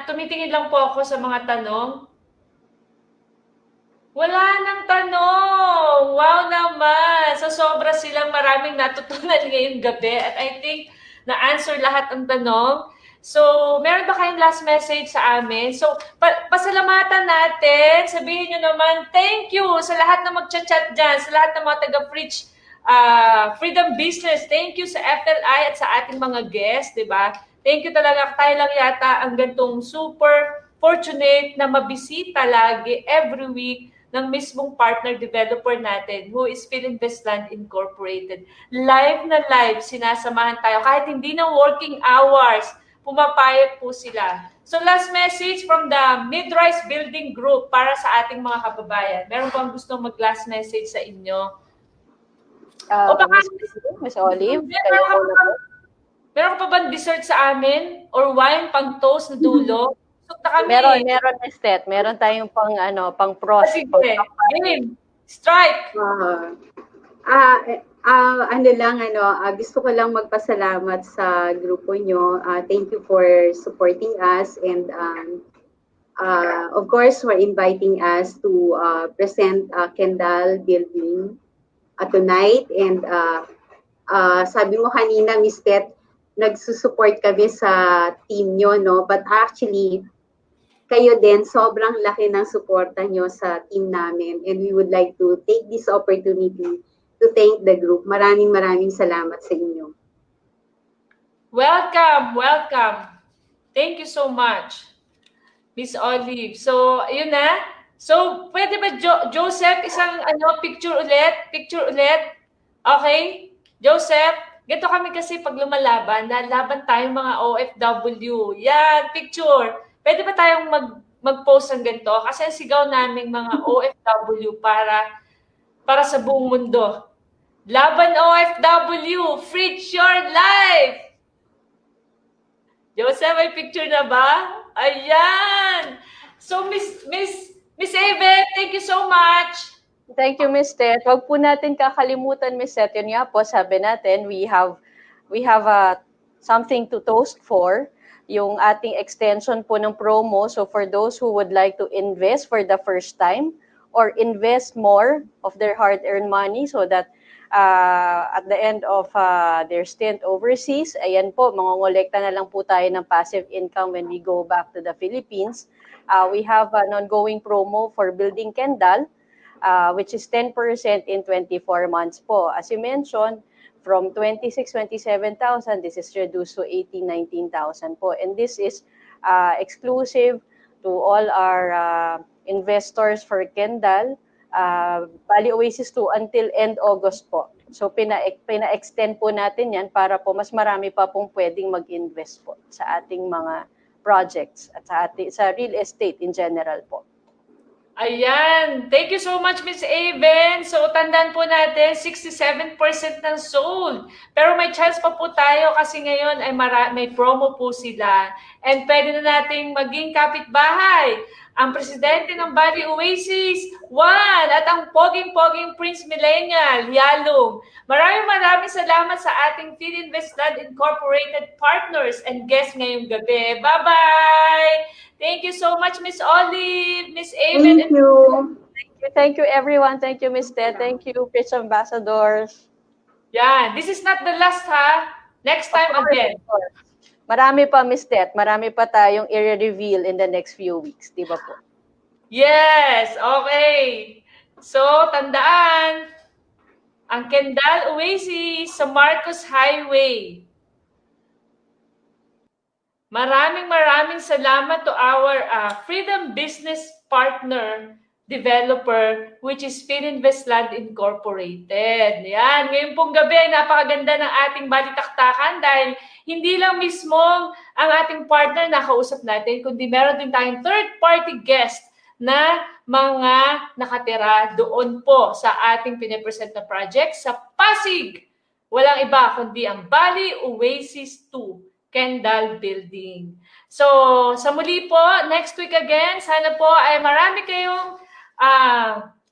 Tumitingin lang po ako sa mga tanong. Wala nang tanong! Wow naman! So sobra silang maraming natutunan ngayong gabi at I think na-answer lahat ang tanong. So, meron ba kayong last message sa amin? So, pasalamatan natin. Sabihin nyo naman, thank you sa lahat na magchat-chat dyan, sa lahat ng mga taga-Freedom Business. Thank you sa FLI at sa ating mga guests, di ba? Thank you talaga. Tayo lang yata ang gantong super fortunate na mabisita lagi every week ng mismong partner developer natin who is Filinvest Land Incorporated. Live na live, sinasamahan tayo. Kahit hindi na working hours, pumapayag po sila. So last message from the Mid-rise Building Group para sa ating mga kababayan. Meron bang gustong mag-last message sa inyo? O baka, Miss Olive, kayo meron po na po. meron ka pa ba dessert sa amin? Or wine, pang toast na dulo? Na kami. Meron Miss Tet. Meron tayong pang pros. Sige, game. Strike. Gusto ko lang magpasalamat sa grupo nyo. Thank you for supporting us and of course for inviting us to present Kendall Building tonight. And sabi mo kanina, Miss Tet, nagsusupport kami sa team nyo, no? But actually, kayo din, sobrang laki ng suporta nyo sa team namin. And we would like to take this opportunity to thank the group. Maraming salamat sa inyo. Welcome, welcome. Thank you so much, Miss Olive. So, ayun na. So, pwede ba, Joseph, isang picture ulit? Picture ulit? Okay? Joseph, ganito kami kasi pag lumalaban, lalaban tayong mga OFW. Yan, picture. Pwede ba tayong mag-post ng ganito? Kasi sigaw namin mga OFW para sa buong mundo. Laban OFW, Fridge your life! Joseph, may picture na ba? Ayan! So, Miss Eve, thank you so much! Thank you, Miss Tet. Wag po natin kakalimutan, Miss Tet. Yun nga po, sabi natin, we have something to toast for. Yung ating extension po ng promo. So for those who would like to invest for the first time or invest more of their hard-earned money so that at the end of their stint overseas, ayan po, mangongolekta na lang po tayo ng passive income when we go back to the Philippines. We have an ongoing promo for building Kendall, which is 10% in 24 months po. As you mentioned, from 27,000, this is reduced to 19,000 po. And this is exclusive to all our investors for Kendall, Bali Oasis 2 until end August po. So pina-extend po natin yan para po mas marami pa pong pwedeng mag-invest po sa ating mga projects at sa real estate in general po. Ayan. Thank you so much, Miss Aven. So, tandaan po natin, 67% ng sold. Pero may chance pa po tayo kasi ngayon ay may promo po sila. And pwede na nating maging kapitbahay. Ang presidente ng Bali Oasis, Juan, at ang poging-poging Prince Millennial, Yalong. Maraming salamat sa ating Filinvest Land Incorporated partners and guests ngayong gabi. Bye-bye! Thank you so much, Miss Olive, Miss Aven. Thank you. Thank you, everyone. Thank you, Miss Tet. Thank you, Pitch Ambassadors. Yeah, this is not the last, ha? Next time again. Marami pa, Miss Tet. Marami pa tayong i-reveal in the next few weeks. Di ba po? Yes, okay. So, tandaan, ang Kendall Oasis sa Marcos Highway. Maraming salamat to our Freedom Business Partner Developer, which is Filinvest Land Incorporated. Yan, ngayon pong gabi ay napakaganda ng ating balitaktakan dahil hindi lang mismo ang ating partner na kausap natin, kundi meron din tayong third-party guest na mga nakatira doon po sa ating pinipresent na project sa Pasig. Walang iba kundi ang Bali Oasis 2. Kendall Building. So, sa muli po, next week again, sana po ay marami kayong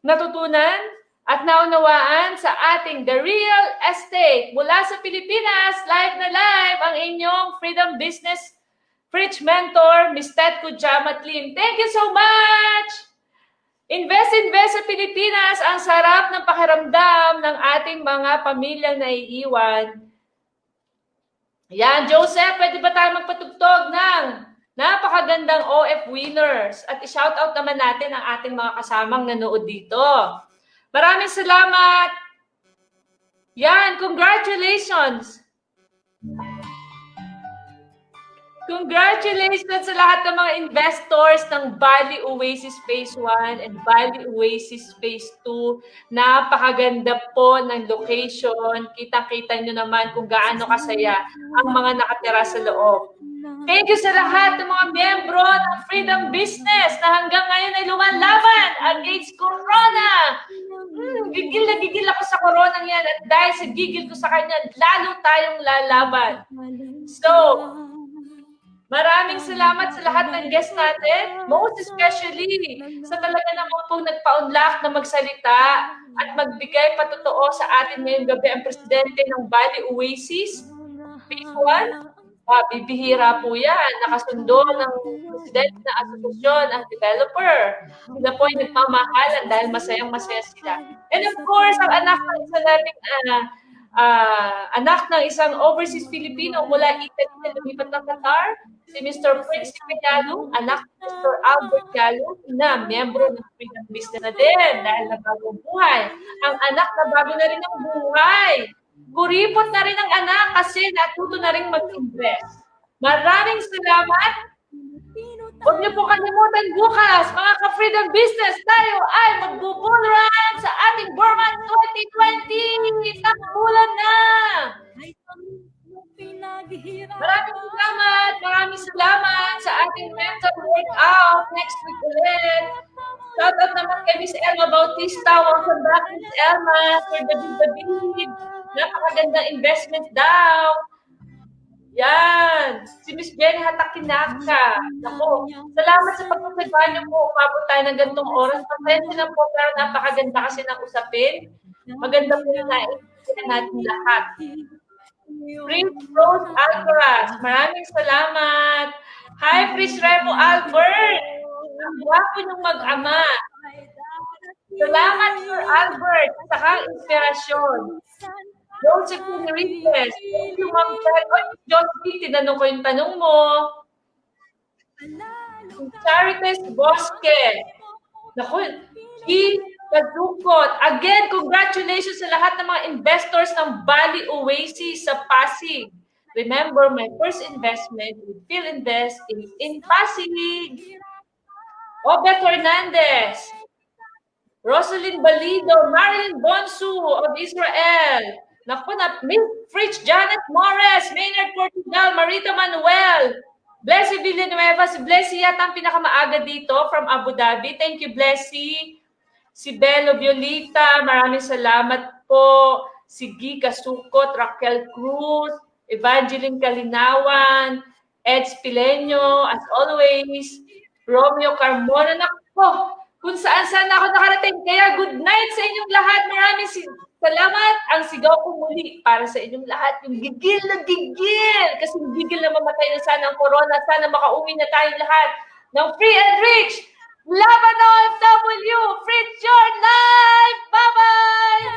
natutunan at naunawaan sa ating The Real Estate. Mula sa Pilipinas, live na live ang inyong Freedom Business Fridge Mentor, Ms. Tet Cudiamat Lim. Thank you so much! Invest sa Pilipinas. Ang sarap ng pakiramdam ng ating mga pamilyang naiiwan. Yan, Joseph, pwede ba tayo magpatugtog ng napakagandang OF winners? At i-shoutout naman natin ang ating mga kasamang nanood dito. Maraming salamat! Yan, congratulations! Congratulations sa lahat ng mga investors ng Bali Oasis Phase 1 and Bali Oasis Phase 2. Napakaganda po ng location. Kita-kita nyo naman kung gaano kasaya ang mga nakatira sa loob. Thank you sa lahat ng mga miyembro ng Freedom Business na hanggang ngayon ay lumalaban against Corona. Gigil na gigil ako sa Corona yan at dahil sa gigil ko sa kanya, lalo tayong lalaban. So, maraming salamat sa lahat ng guests natin, most especially sa talaga naman pong nagpa-unlock na magsalita at magbigay patotoo sa atin ngayong gabi ang presidente ng Bali Oasis, Phase 1. Bibihira po yan. Nakasundo ng presidente ng asosasyon, ang developer. Sila po ay nagmamahalan dahil masayang-masaya sila. And of course, ang anak ng isang nating anak ng isang overseas Filipino mula Italy na lumipat ng Qatar, si Mr. Prince Cayalo, anak ni Mr. Albert Cayalo, na miyembro ng Freedom Business na din dahil nagbago buhay. Ang anak na bago na rin ang buhay. Kuripot na rin ang anak kasi natuto na rin mag-invest. Maraming salamat. Huwag niyo po kalimutan bukas, mga ka-Freedom Business, tayo ay mag-bull run sa ating Burman 2020. Takbulan na! Maraming salamat sa ating mental workout next week ulit. Shoutout naman kay Miss Elma Bautista, welcome back Miss Elma, for the napakagandang investment daw. Yan. Si Miss Jenny Hatakinaka. Naku, salamat sa pagkakagawa niyo po. Umabot tayo ng ganitong oras. Pasensya lang po, pero napakaganda kasi ng usapin. Maganda po yung naiintindihan natin lahat. Prince Rose Alcaraz, maraming salamat. Hi, Prince Revo Albert. Ang gwapo niyong mag-ama. Salamat, Sir Albert, sa kang inspirasyon. Joseph Enriquez, thank you, Ma'am Ted. Josie, tinanong ko yung tanong mo. Charites Bosque. Naku, G. Kadukot. Again, congratulations sa lahat ng mga investors ng Bali Oasis sa Pasig. Remember, my first investment with Filinvest is in Pasig. Obet Hernandez. Rosalind Balido, Marilyn Bonsu of Israel. Naku na, Fritz Janet Morris, Maynard Portugal, Marita Manuel, Blessy Villanueva. Si Blessy yata ang pinakamaaga dito from Abu Dhabi. Thank you, Blessy. Si Bello Violita, maraming salamat po. Si Giga Sukot, Raquel Cruz, Evangeline Kalinawan, Ed Spileño, as always, Romeo Carmona. Naku, kung saan-saan ako nakarating. Kaya good night sa inyong lahat. Maraming salamat. Ang sigaw ko muli para sa inyong lahat. Yung gigil na gigil. Kasi gigil na mamatay na sana ang corona. Sana makauwi na tayong lahat ng free and rich. Laban OFW! Fritz your life! Bye-bye!